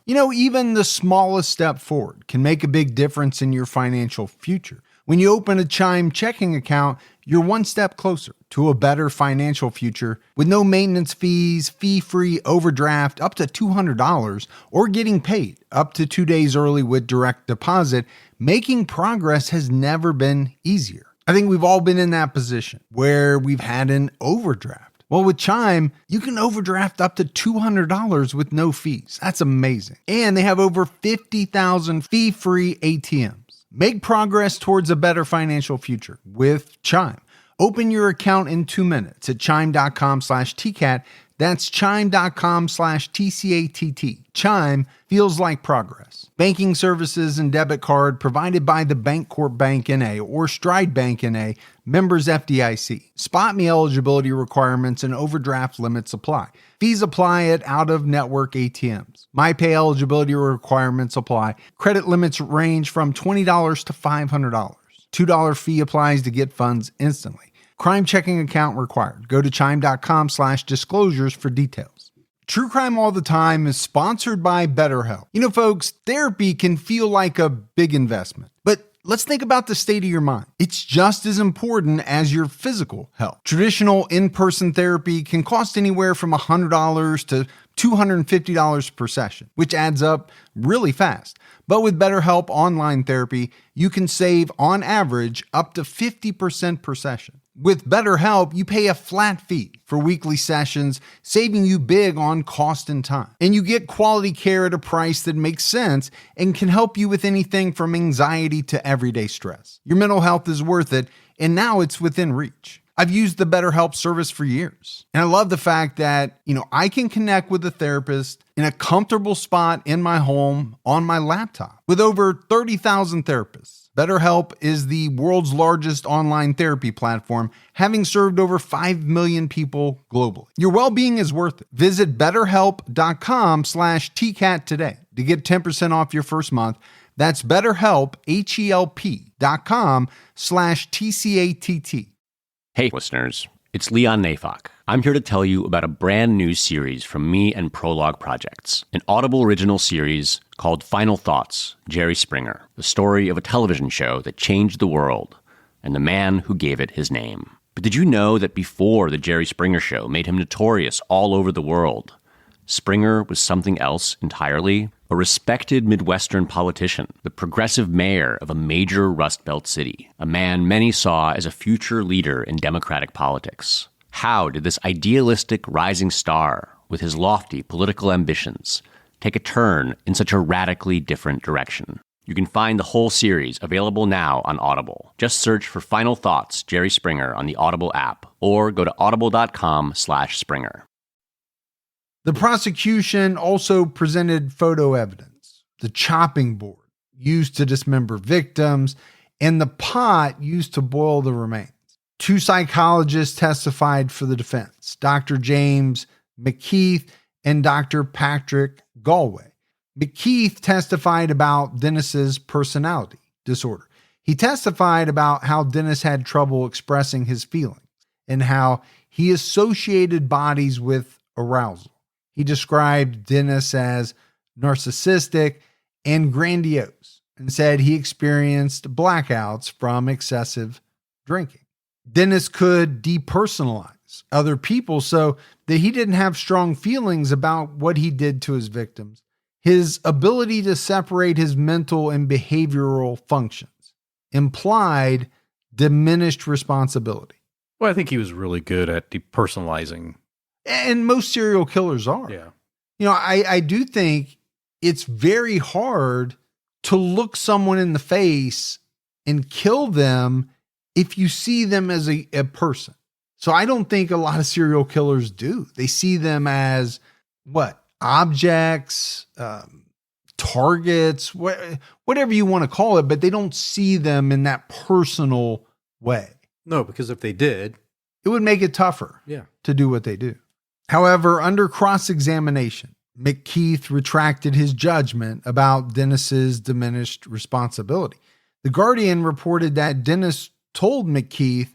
Even the smallest step forward can make a big difference in your financial future. When you open a Chime checking account, you're one step closer to a better financial future with no maintenance fees, fee-free overdraft up to $200, or getting paid up to 2 days early with direct deposit. Making progress has never been easier. I think we've all been in that position where we've had an overdraft. Well, with Chime, you can overdraft up to $200 with no fees. That's amazing. And they have over 50,000 fee-free ATMs. Make progress towards a better financial future with Chime. Open your account in 2 minutes at chime.com/TCAT. That's chime.com/TCATT. Chime feels like progress. Banking services and debit card provided by the Bancorp Bank N.A. or Stride Bank N.A., members FDIC. Spot me eligibility requirements and overdraft limits apply. Fees apply at out-of-network ATMs. MyPay eligibility requirements apply. Credit limits range from $20 to $500. $2 fee applies to get funds instantly. Crime checking account required. Go to chime.com/disclosures for details. True Crime All the Time is sponsored by BetterHelp. Folks, therapy can feel like a big investment, but let's think about the state of your mind. It's just as important as your physical health. Traditional in-person therapy can cost anywhere from $100 to $250 per session, which adds up really fast. But with BetterHelp Online Therapy, you can save, on average, up to 50% per session. With BetterHelp, you pay a flat fee for weekly sessions, saving you big on cost and time. And you get quality care at a price that makes sense and can help you with anything from anxiety to everyday stress. Your mental health is worth it, and now it's within reach. I've used the BetterHelp service for years. And I love the fact that, I can connect with a therapist in a comfortable spot in my home on my laptop. With over 30,000 therapists, BetterHelp is the world's largest online therapy platform, having served over 5 million people globally. Your well-being is worth it. Visit betterhelp.com/TCAT today to get 10% off your first month. That's BetterHelp, HELP.com/TCATT.
Hey, listeners, it's Leon Nafok. I'm here to tell you about a brand new series from me and Prologue Projects, an Audible original series called Final Thoughts, Jerry Springer, the story of a television show that changed the world and the man who gave it his name. But did you know that before the Jerry Springer Show made him notorious all over the world, Springer was something else entirely? A respected Midwestern politician, the progressive mayor of a major Rust Belt city, a man many saw as a future leader in Democratic politics. How did this idealistic rising star, with his lofty political ambitions, take a turn in such a radically different direction. You can find the whole series available now on Audible. Just search for Final Thoughts, Jerry Springer on the Audible app or go to audible.com/Springer.
The prosecution also presented photo evidence, the chopping board used to dismember victims, and the pot used to boil the remains. 2 psychologists testified for the defense, Dr. James McKeith and Dr. Patrick Galway. McKeith testified about Dennis's personality disorder. He testified about how Dennis had trouble expressing his feelings and how he associated bodies with arousal. He described Dennis as narcissistic and grandiose and said he experienced blackouts from excessive drinking. Dennis could depersonalize other people so that he didn't have strong feelings about what he did to his victims. His ability to separate his mental and behavioral functions implied diminished responsibility.
Well, I think he was really good at depersonalizing.
And most serial killers are.
Yeah.
You know, I do think it's very hard to look someone in the face and kill them if you see them as a person. So I don't think a lot of serial killers do. They see them as what? Objects, targets, whatever you want to call it, but they don't see them in that personal way.
No, because if they did,
it would make it tougher to do what they do. However, under cross-examination, McKeith retracted his judgment about Dennis's diminished responsibility. The Guardian reported that Dennis told McKeith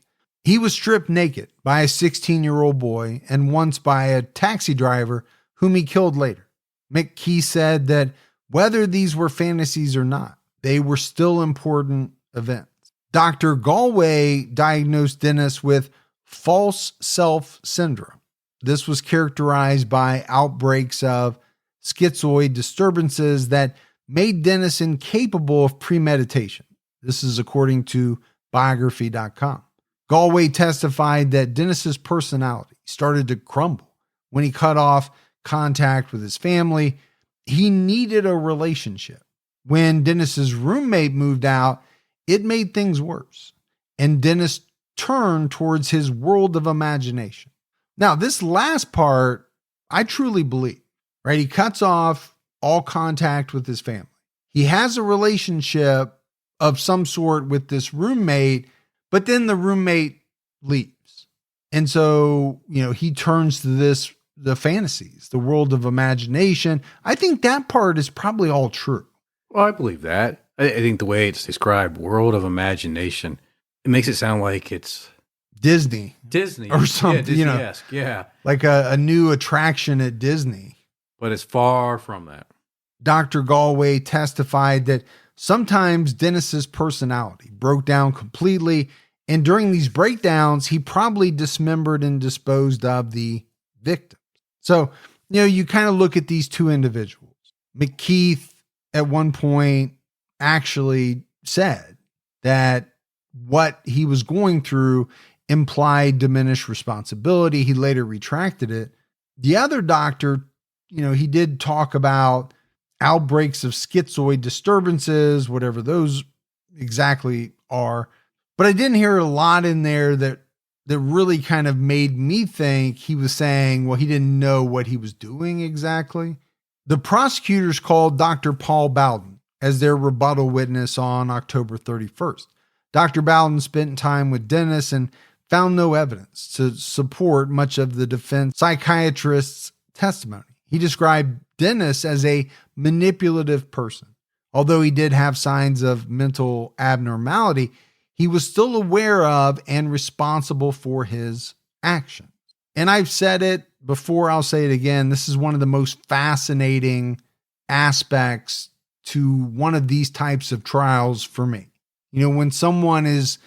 he was stripped naked by a 16-year-old boy and once by a taxi driver whom he killed later. McKeith said that whether these were fantasies or not, they were still important events. Dr. Galway diagnosed Dennis with false self syndrome. This was characterized by outbreaks of schizoid disturbances that made Dennis incapable of premeditation. This is according to biography.com. Galway testified that Dennis's personality started to crumble when he cut off contact with his family. He needed a relationship. When Dennis's roommate moved out, it made things worse, and Dennis turned towards his world of imagination. Now, this last part, I truly believe, right? He cuts off all contact with his family. He has a relationship of some sort with this roommate, but then the roommate leaves. And so, he turns to the fantasies, the world of imagination. I think that part is probably all true.
Well, I believe that. I think the way it's described, world of imagination, it makes it sound like it's
Disney or something,
Disney-esque, yeah.
Like a new attraction at Disney.
But it's far from that.
Dr. Galway testified that sometimes Dennis's personality broke down completely, and during these breakdowns, he probably dismembered and disposed of the victims. So, you kind of look at these two individuals. McKeith at one point actually said that what he was going through implied diminished responsibility. He later retracted it. The other doctor, he did talk about outbreaks of schizoid disturbances, whatever those exactly are. But I didn't hear a lot in there that really kind of made me think he was saying, well, he didn't know what he was doing exactly. The prosecutors called Dr. Paul Bowden as their rebuttal witness on October 31st. Dr. Bowden spent time with Dennis and found no evidence to support much of the defense psychiatrist's testimony. He described Dennis as a manipulative person. Although he did have signs of mental abnormality, he was still aware of and responsible for his actions. And I've said it before, I'll say it again. This is one of the most fascinating aspects to one of these types of trials for me. When someone is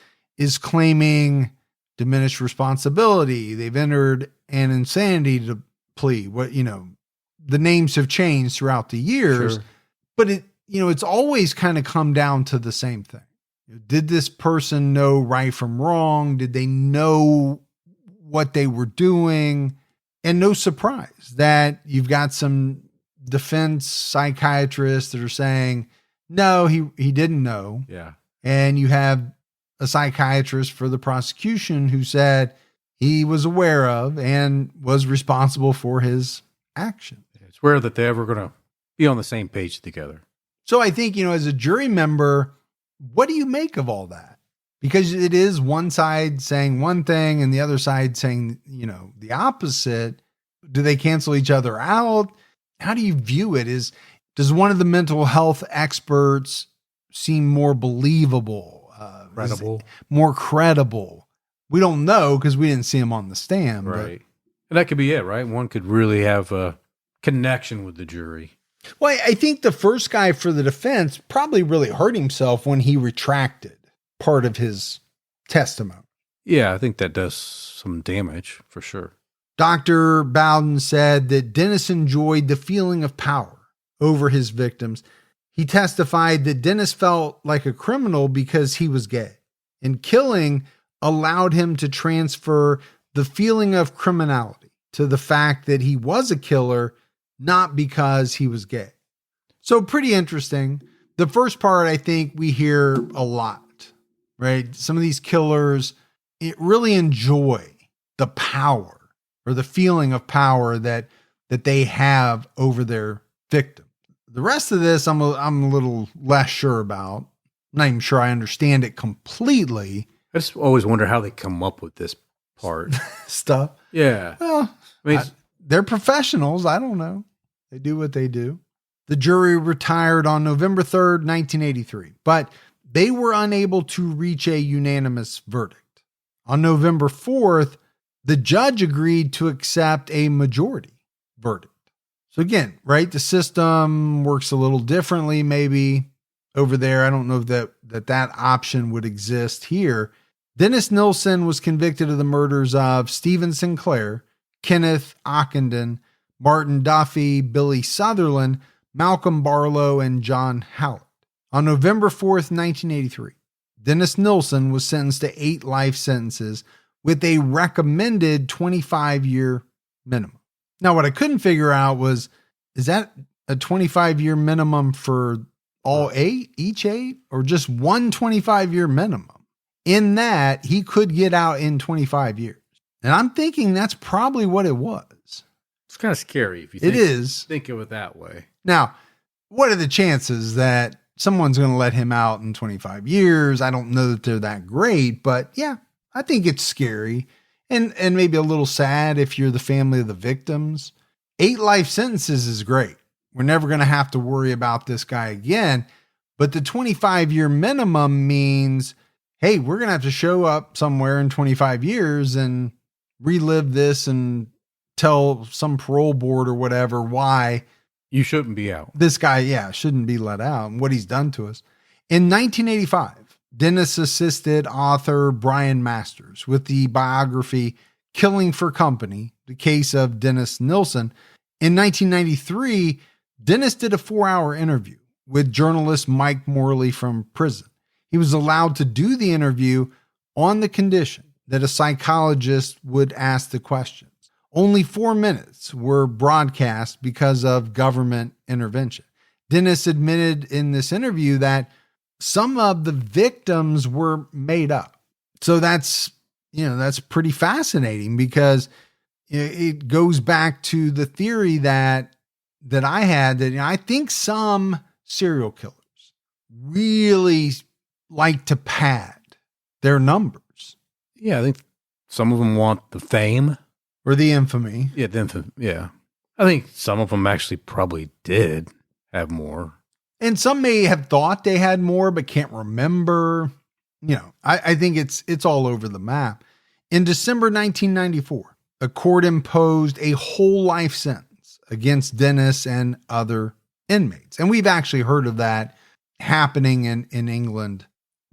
claiming diminished responsibility, they've entered an insanity plea. The names have changed throughout the years,
Sure.
But it's always kind of come down to the same thing. Did this person know right from wrong? Did they know what they were doing? And no surprise that you've got some defense psychiatrists that are saying, no, he didn't know.
Yeah.
And you have a psychiatrist for the prosecution who said he was aware of and was responsible for his action.
It's rare that they're ever going to be on the same page together.
So I think, as a jury member, what do you make of all that? Because it is one side saying one thing and the other side saying, the opposite. Do they cancel each other out? How do you view it? Does one of the mental health experts seem more believable? More credible? We don't know because we didn't see him on the stand.
Right. And that could be it, right? One could really have a connection with the jury.
Well, I think the first guy for the defense probably really hurt himself when he retracted part of his testimony.
Yeah, I think that does some damage for sure.
Dr. Bowden said that Dennis enjoyed the feeling of power over his victims. He testified that Dennis felt like a criminal because he was gay, and killing allowed him to transfer the feeling of criminality to the fact that he was a killer, not because he was gay. So pretty interesting. The first part, I think we hear a lot, right? Some of these killers really enjoy the power or the feeling of power that they have over their victim. The rest of this, I'm a little less sure about. I'm not even sure I understand it completely.
I just always wonder how they come up with this part.
Stuff.
Yeah.
Well,
I mean,
they're professionals. I don't know. They do what they do. The jury retired on November 3rd, 1983, but they were unable to reach a unanimous verdict. On November 4th, the judge agreed to accept a majority verdict. So again, right, the system works a little differently maybe over there. I don't know that option would exist here. Dennis Nilsen was convicted of the murders of Stephen Sinclair, Kenneth Ockenden, Martin Duffy, Billy Sutherland, Malcolm Barlow, and John Hallett. On November 4th, 1983, Dennis Nilsen was sentenced to 8 life sentences with a recommended 25-year minimum. Now, what I couldn't figure out was, is that a 25-year minimum for all 8, each 8, or just one 25-year minimum? In that, he could get out in 25 years. And I'm thinking that's probably what it was.
it's kind of scary if you think of it that way.
Now, what are the chances that someone's going to let him out in 25 years? I don't know that they're that great, but yeah, I think it's scary and maybe a little sad if you're the family of the victims. 8 life sentences is great. We're never going to have to worry about this guy again. But the 25-year minimum means, hey, we're going to have to show up somewhere in 25 years and relive this and tell some parole board or whatever why
you shouldn't be out.
This guy, shouldn't be let out and what he's done to us. In 1985, Dennis assisted author Brian Masters with the biography Killing for Company, the case of Dennis Nilsen. In 1993, Dennis did a 4-hour interview with journalist Mike Morley from prison. He was allowed to do the interview on the condition that a psychologist would ask the questions. Only 4 minutes were broadcast because of government intervention. Dennis admitted in this interview that some of the victims were made up. So that's pretty fascinating because it goes back to the theory that I had that I think some serial killers really like to pad their numbers.
Yeah, I think some of them want the fame.
Or the infamy.
Yeah, the infamy. Yeah. I think some of them actually probably did have more.
And some may have thought they had more, but can't remember. I think it's all over the map. In December 1994, a court imposed a whole life sentence against Dennis and other inmates. And we've actually heard of that happening in England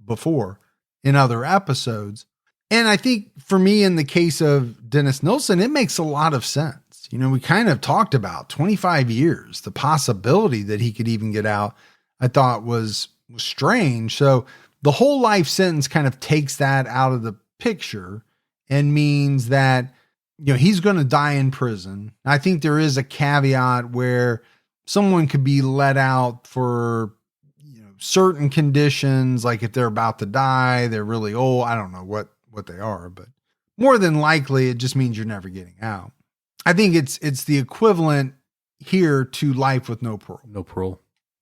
before in other episodes. And I think for me, in the case of Dennis Nilsen, it makes a lot of sense. We kind of talked about 25 years, the possibility that he could even get out, I thought was strange. So the whole life sentence kind of takes that out of the picture and means that, he's going to die in prison. I think there is a caveat where someone could be let out for certain conditions, like if they're about to die, they're really old. I don't know what they are, but more than likely it just means you're never getting out. I think it's the equivalent here to life with no parole.
No parole.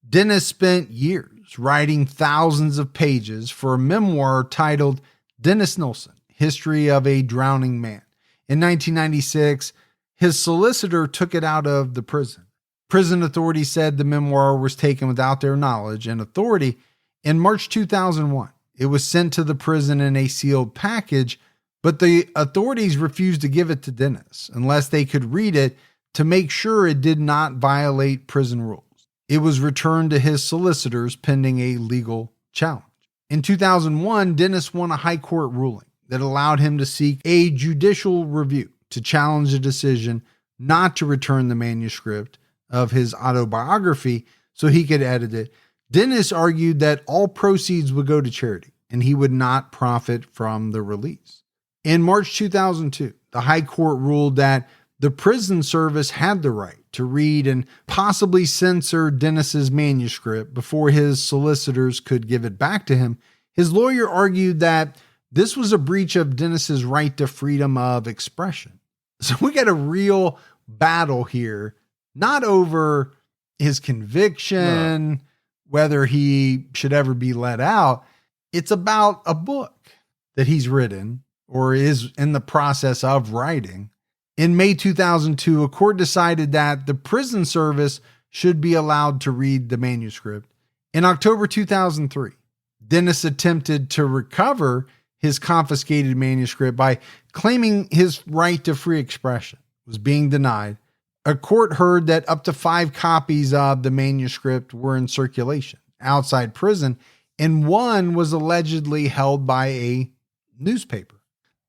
Dennis spent years writing thousands of pages for a memoir titled Dennis Nilsen, History of a Drowning Man. In 1996, his solicitor took it out of the prison. Prison authorities said the memoir was taken without their knowledge and authority. In March 2001, it was sent to the prison in a sealed package, but the authorities refused to give it to Dennis unless they could read it to make sure it did not violate prison rules. It was returned to his solicitors pending a legal challenge. In 2001, Dennis won a high court ruling that allowed him to seek a judicial review to challenge a decision not to return the manuscript of his autobiography so he could edit it. Dennis argued that all proceeds would go to charity and he would not profit from the release. In March 2002, the High Court ruled that the prison service had the right to read and possibly censor Dennis's manuscript before his solicitors could give it back to him. His lawyer argued that this was a breach of Dennis's right to freedom of expression. So we got a real battle here, not over his conviction, whether he should ever be let out. It's about a book that he's written or is in the process of writing. In May 2002, a court decided that the prison service should be allowed to read the manuscript. In October 2003, Dennis attempted to recover his confiscated manuscript by claiming his right to free expression was being denied. A court heard that up to 5 copies of the manuscript were in circulation outside prison, and one was allegedly held by a newspaper.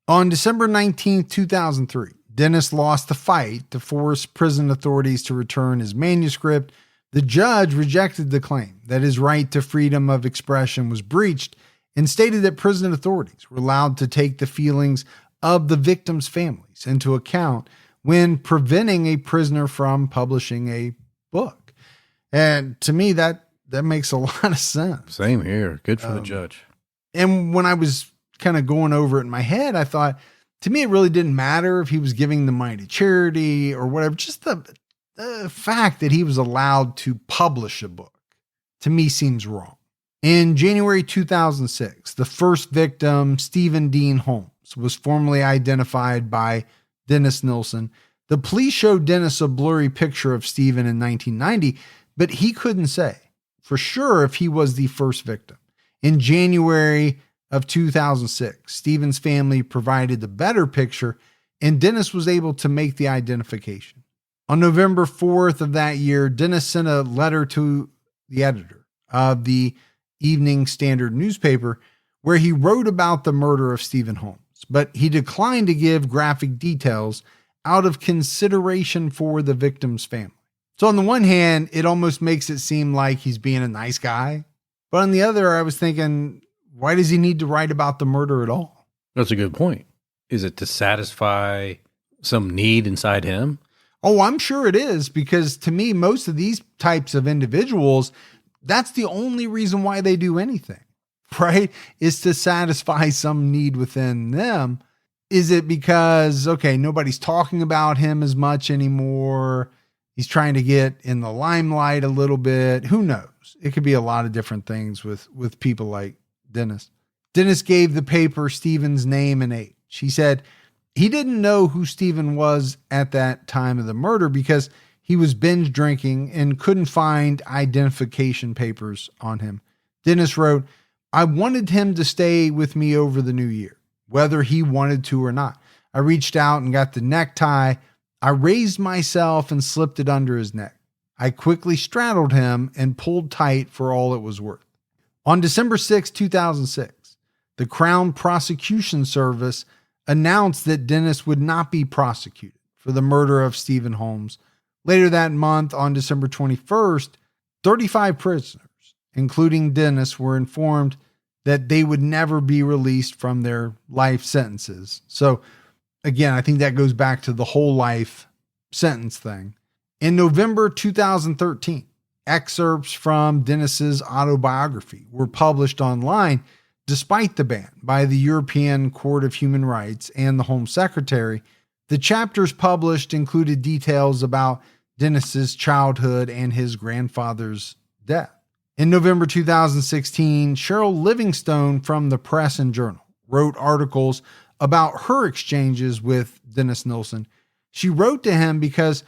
On December 19, 2003, Dennis lost the fight to force prison authorities to return his manuscript. The judge rejected the claim that his right to freedom of expression was breached and stated that prison authorities were allowed to take the feelings of the victims' families into account when preventing a prisoner from publishing a book. And to me, that makes a lot of sense.
Same here. Good for the judge.
And when I was kind of going over it in my head, I thought, to me, it really didn't matter if he was giving the money to charity or whatever. Just the fact that he was allowed to publish a book, to me, seems wrong. In January 2006, the first victim, Stephen Dean Holmes, was formally identified by Dennis Nilsen. The police showed Dennis a blurry picture of Stephen in 1990, but he couldn't say for sure if he was the first victim. In January of 2006, Stephen's family provided the better picture, and Dennis was able to make the identification. On November 4th of that year, Dennis sent a letter to the editor of the Evening Standard newspaper where he wrote about the murder of Stephen Holmes, but he declined to give graphic details out of consideration for the victim's family. So on the one hand, it almost makes it seem like he's being a nice guy, but on the other, I was thinking, why does he need to write about the murder at all?
That's a good point. Is it to satisfy some need inside him?
Oh, I'm sure it is, because to me, most of these types of individuals, that's the only reason why they do anything, right? Is to satisfy some need within them. Is it because, okay, nobody's talking about him as much anymore? He's trying to get in the limelight a little bit. Who knows? It could be a lot of different things with people like Dennis. Dennis gave the paper Stephen's name and age. He said he didn't know who Stephen was at that time of the murder because he was binge drinking and couldn't find identification papers on him. Dennis wrote, "I wanted him to stay with me over the new year, whether he wanted to or not. I reached out and got the necktie. I raised myself and slipped it under his neck. I quickly straddled him and pulled tight for all it was worth." On December 6, 2006, the Crown Prosecution Service announced that Dennis would not be prosecuted for the murder of Stephen Holmes. Later that month, on December 21st, 35 prisoners, including Dennis, were informed that they would never be released from their life sentences. So again, I think that goes back to the whole life sentence thing. In November 2013, excerpts from Dennis's autobiography were published online despite the ban by the European Court of Human Rights and the Home Secretary. The chapters published included details about Dennis's childhood and his grandfather's death. In November 2016, Cheryl Livingstone from the Press and Journal wrote articles about her exchanges with Dennis Nilsen. She wrote to him because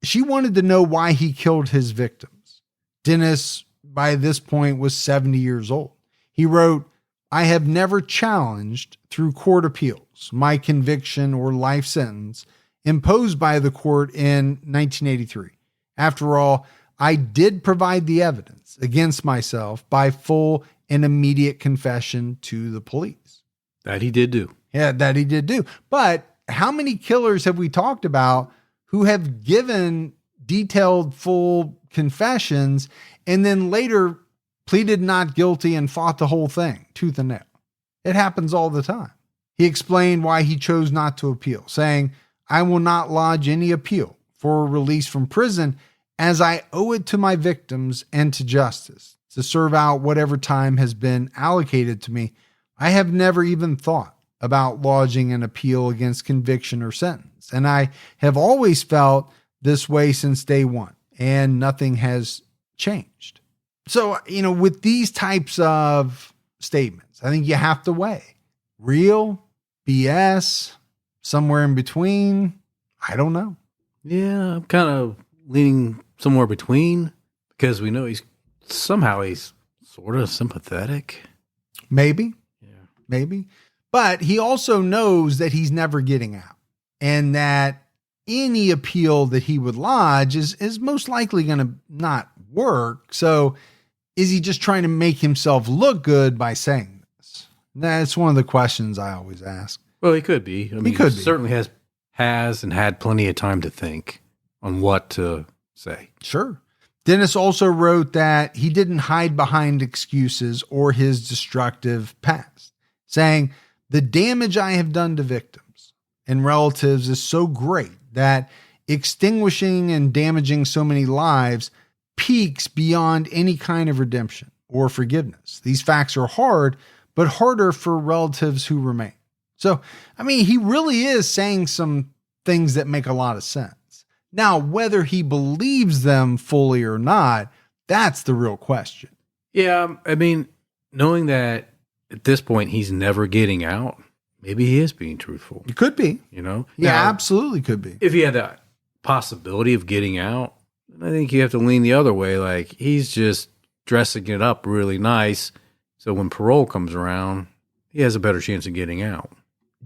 she wanted to know why he killed his victims. Dennis, by this point, was 70 years old. He wrote, "I have never challenged through court appeals my conviction or life sentence imposed by the court in 1983. After all, I did provide the evidence against myself by full and immediate confession to the police."
That he did do.
Yeah, that he did do. But how many killers have we talked about who have given detailed full confessions and then later pleaded not guilty and fought the whole thing tooth and nail? It happens all the time. He explained why he chose not to appeal, saying, "I will not lodge any appeal for release from prison as I owe it to my victims and to justice to serve out whatever time has been allocated to me. I have never even thought about lodging an appeal against conviction or sentence, and I have always felt this way since day one, and nothing has changed." So, with these types of statements, I think you have to weigh real, BS, somewhere in between. I don't know.
Yeah, I'm kind of leaning somewhere between because we know he's sort of sympathetic.
Maybe.
Yeah.
Maybe. But he also knows that he's never getting out and that any appeal that he would lodge is most likely going to not work. So is he just trying to make himself look good by saying this? That's one of the questions I always ask.
Well, he could be. I mean,
he could be.
Certainly has and had plenty of time to think on what to say.
Sure. Dennis also wrote that he didn't hide behind excuses or his destructive past, saying, "The damage I have done to victims and relatives is so great that extinguishing and damaging so many lives peaks beyond any kind of redemption or forgiveness. These facts are hard, but harder for relatives who remain." So, he really is saying some things that make a lot of sense. Now, whether he believes them fully or not, that's the real question.
Yeah, knowing that at this point he's never getting out, maybe he is being truthful.
It could be.
Yeah,
Now, absolutely could be.
If he had that possibility of getting out, I think you have to lean the other way. Like, he's just dressing it up really nice, so when parole comes around, he has a better chance of getting out.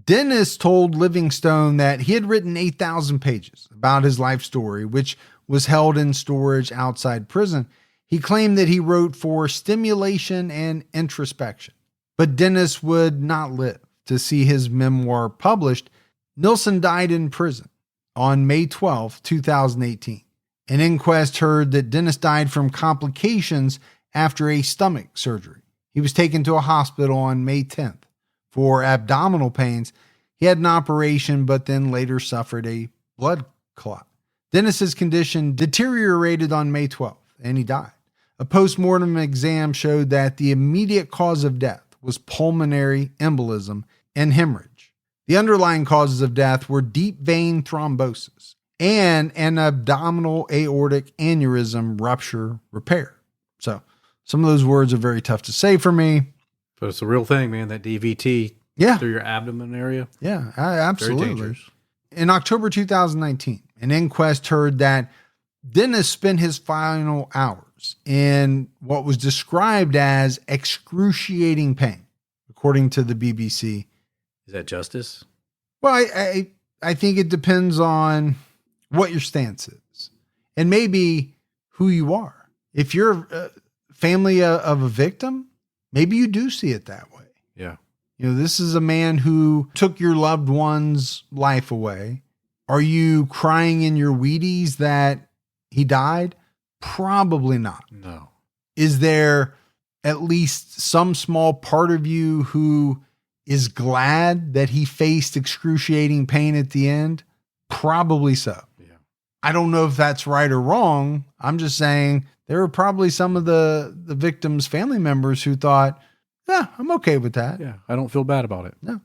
Dennis told Livingstone that he had written 8,000 pages about his life story, which was held in storage outside prison. He claimed that he wrote for stimulation and introspection, but Dennis would not live to see his memoir published. Nilsen died in prison on May 12, 2018. An inquest heard that Dennis died from complications after a stomach surgery. He was taken to a hospital on May 10th for abdominal pains. He had an operation, but then later suffered a blood clot. Dennis's condition deteriorated on May 12th, and he died. A post-mortem exam showed that the immediate cause of death was pulmonary embolism and hemorrhage. The underlying causes of death were deep vein thrombosis and an abdominal aortic aneurysm rupture repair. So some of those words are very tough to say for me.
But it's a real thing, man, that DVT through your abdomen area.
Yeah, absolutely.
Very dangerous.
In October 2019, an inquest heard that Dennis spent his final hours in what was described as excruciating pain, according to the BBC.
Is that justice?
Well, I think it depends on what your stance is and maybe who you are. If you're a family of a victim, maybe you do see it that way.
Yeah.
This is a man who took your loved one's life away. Are you crying in your Wheaties that he died? Probably not.
No.
Is there at least some small part of you who is glad that he faced excruciating pain at the end? Probably so.
Yeah.
I don't know if that's right or wrong. I'm just saying there were probably some of the victims' family members who thought, yeah, I'm okay with that.
Yeah, I don't feel bad about it.
No.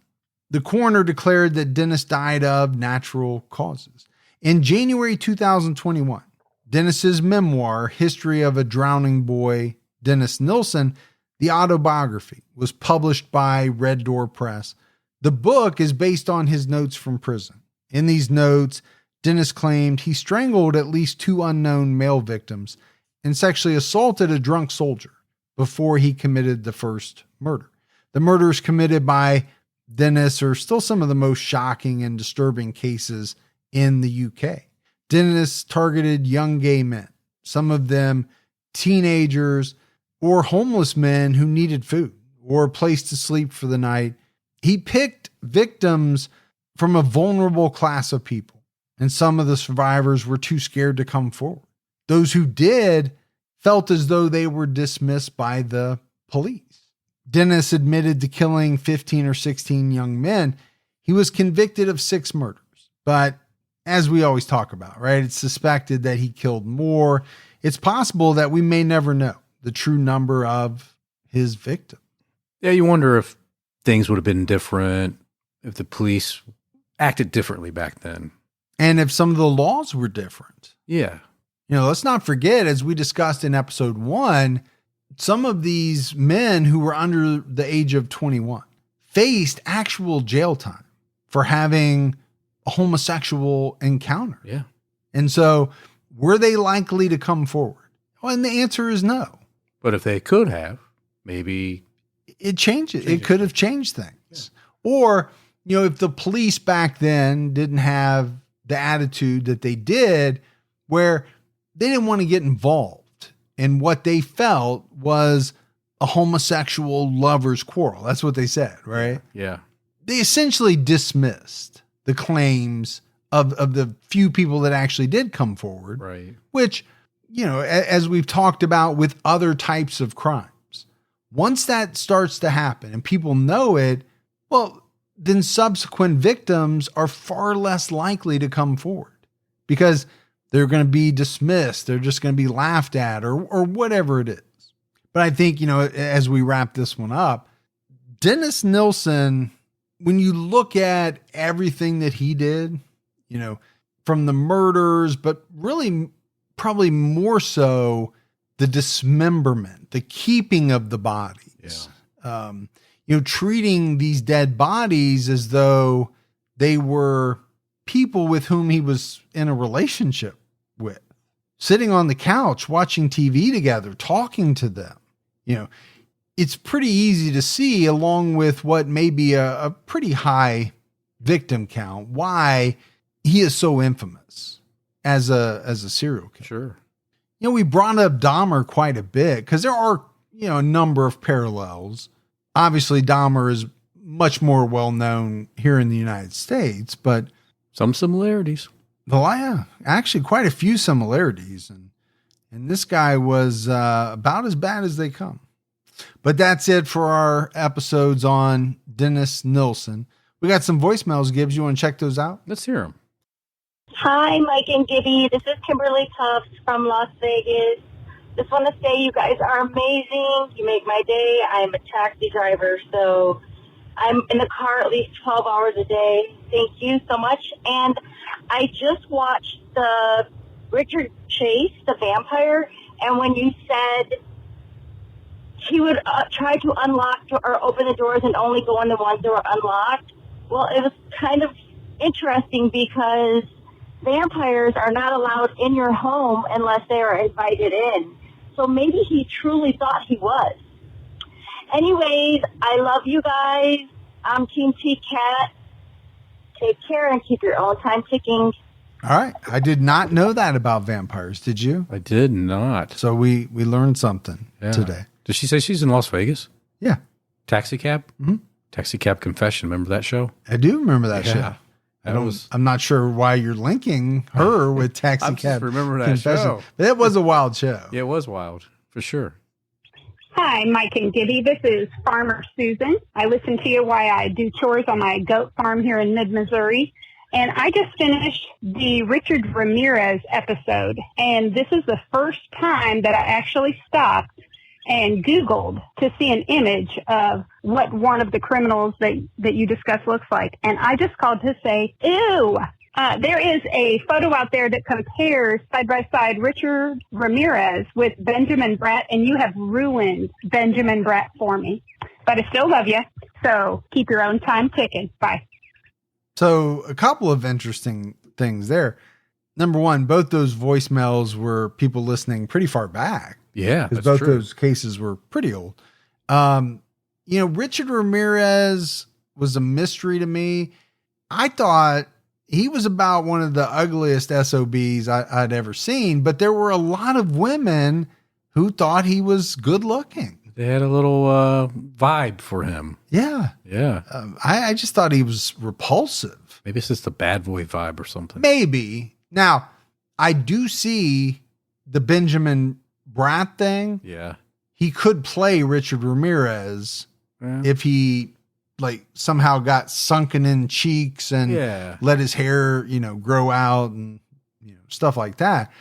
The coroner declared that Dennis died of natural causes. In January 2021, Dennis's memoir, History of a Drowning Boy, Dennis Nilsen, the autobiography, was published by Red Door Press. The book is based on his notes from prison. In these notes, Dennis claimed he strangled at least 2 unknown male victims and sexually assaulted a drunk soldier before he committed the first murder. The murders committed by Dennis are still some of the most shocking and disturbing cases in the UK. Dennis targeted young gay men, some of them teenagers or homeless men who needed food or a place to sleep for the night. He picked victims from a vulnerable class of people, and some of the survivors were too scared to come forward. Those who did felt as though they were dismissed by the police. Dennis admitted to killing 15 or 16 young men. He was convicted of 6 murders, but as we always talk about, right, it's suspected that he killed more. It's possible that we may never know the true number of his victims.
Yeah, you wonder if things would have been different, if the police acted differently back then.
And if some of the laws were different.
Yeah.
You know, let's not forget, as we discussed in episode 1, some of these men who were under the age of 21 faced actual jail time for having a homosexual encounter.
Yeah.
And so were they likely to come forward? Well, and the answer is no.
But if they could have, maybe
it changes. It could have changed things. Yeah. Or, you know, if the police back then didn't have the attitude that they did, where they didn't want to get involved in what they felt was a homosexual lover's quarrel. That's what they said, right?
Yeah.
They essentially dismissed the claims of the few people that actually did come forward.
Right.
Which, you know, as we've talked about with other types of crimes, once that starts to happen and people know it, well, then subsequent victims are far less likely to come forward because they're going to be dismissed. They're just going to be laughed at or whatever it is. But I think, you know, as we wrap this one up, Dennis Nilsen, when you look at everything that he did, you know, from the murders, but really probably more so the dismemberment, the keeping of the bodies, you know, treating these dead bodies as though they were people with whom he was in a relationship with, sitting on the couch, watching TV together, talking to them. You know, it's pretty easy to see, along with what may be a pretty high victim count, why he is so infamous as a serial killer.
Sure.
You know, we brought up Dahmer quite a bit because there are, you know, a number of parallels. Obviously, Dahmer is much more well known here in the United States, but
some similarities.
Well, yeah, actually quite a few similarities. And this guy was about as bad as they come. But that's it for our episodes on Dennis Nilsen. We got some voicemails, Gibbs. You want to check those out?
Let's hear them.
Hi, Mike and Gibby. This is Kimberly Tufts from Las Vegas. Just want to say you guys are amazing. You make my day. I'm a taxi driver, so I'm in the car at least 12 hours a day. Thank you so much. And I just watched the Richard Chase, the vampire, and when you said he would try to unlock or open the doors and only go in the ones that were unlocked, well, it was kind of interesting because vampires are not allowed in your home unless they are invited in. So maybe he truly thought he was. Anyways, I love you guys. I'm Team T-Cat. Take care and keep your own time ticking.
All right. I did not know that about vampires. Did you?
I did not.
So we learned something today.
Did she say she's in Las Vegas?
Yeah.
Taxi Cab? Mm-hmm. Taxi Cab Confession. Remember that show?
I do remember that show. I'm not sure why you're linking her with Taxi Cab.
Just remember that
Confession.
show.
But it was a wild show.
Yeah, it was wild, for sure.
Hi, Mike and Gibby. This is Farmer Susan. I listen to you while I do chores on my goat farm here in mid-Missouri. And I just finished the Richard Ramirez episode, and this is the first time that I actually stopped and Googled to see an image of what one of the criminals that you discussed looks like. And I just called to say, ew. There is a photo out there that compares side by side Richard Ramirez with Benjamin Bratt, and you have ruined Benjamin Bratt for me. But I still love you, so keep your own time ticking. Bye.
So a couple of interesting things there. Number one, both those voicemails were people listening pretty far back.
Yeah,
because both those cases were pretty old. Richard Ramirez was a mystery to me. I thought he was about one of the ugliest SOBs I'd ever seen, but there were a lot of women who thought he was good looking.
They had a little vibe for him.
Yeah.
Yeah.
I just thought he was repulsive.
Maybe it's just a bad boy vibe or something.
Maybe. Now, I do see the Benjamin Bratt thing.
Yeah.
He could play Richard Ramirez if he somehow got sunken in cheeks and let his hair, grow out and, stuff like that.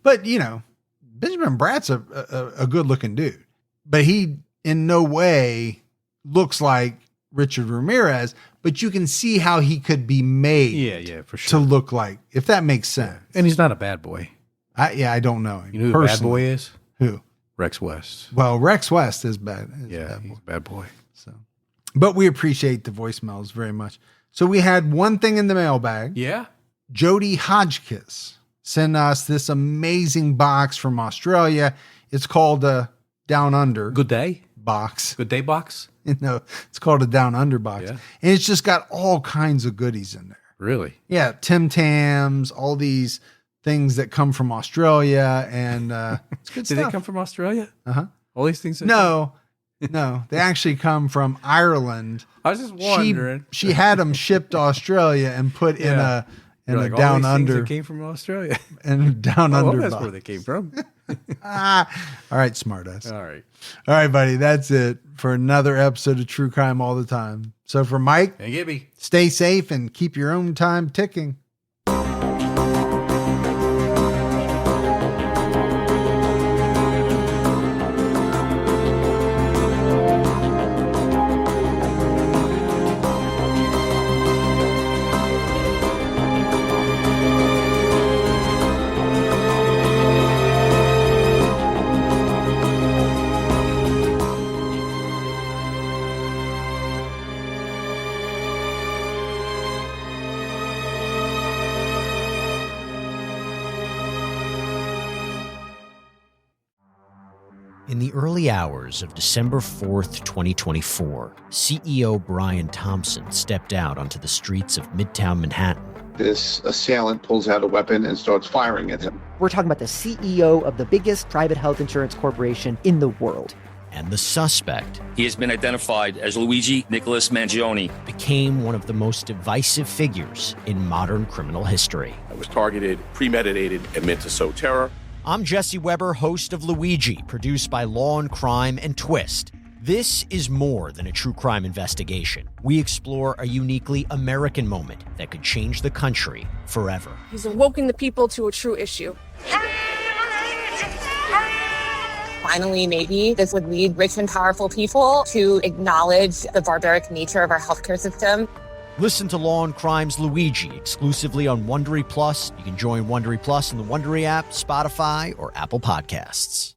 But, Benjamin Bratt's a good looking dude, but he in no way looks like Richard Ramirez, but you can see how he could be made
for sure.
to look like, if that makes sense.
And he's not a bad boy.
I don't know him.
You know who a bad boy is?
Who?
Rex West.
Well, Rex West is bad.
He's a bad boy.
So, but we appreciate the voicemails very much. So we had one thing in the mailbag.
Yeah.
Jody Hodgkiss sent us this amazing box from Australia. It's called a Down Under.
Good Day
box.
Good Day box?
No, it's called a Down Under box.
Yeah.
And it's just got all kinds of goodies in there.
Really?
Yeah. Tim Tams, all these things that come from Australia, and it's good stuff.
Did they come from Australia?
Uh-huh.
All these things?
No, they actually come from Ireland.
I was just wondering.
She had them shipped to Australia and put in a Down Under.
That came from Australia.
And Down Under.
That's
box.
where they came from.
All right, smartass.
All right,
buddy. That's it for another episode of True Crime All the Time. So for Mike
and Gibby,
stay safe and keep your own time ticking.
In the early hours of December 4th, 2024, CEO Brian Thompson stepped out onto the streets of Midtown Manhattan.
This assailant pulls out a weapon and starts firing at him.
We're talking about the CEO of the biggest private health insurance corporation in the world.
And the suspect,
he has been identified as Luigi Nicholas Mangione,
became one of the most divisive figures in modern criminal history.
It was targeted, premeditated, and meant to sow terror.
I'm Jesse Weber, host of Luigi, produced by Law and Crime and Twist. This is more than a true crime investigation. We explore a uniquely American moment that could change the country forever.
He's awoken the people to a true issue.
Finally, maybe this would lead rich and powerful people to acknowledge the barbaric nature of our healthcare system.
Listen to Law and Crime's Luigi exclusively on Wondery Plus. You can join Wondery Plus in the Wondery app, Spotify, or Apple Podcasts.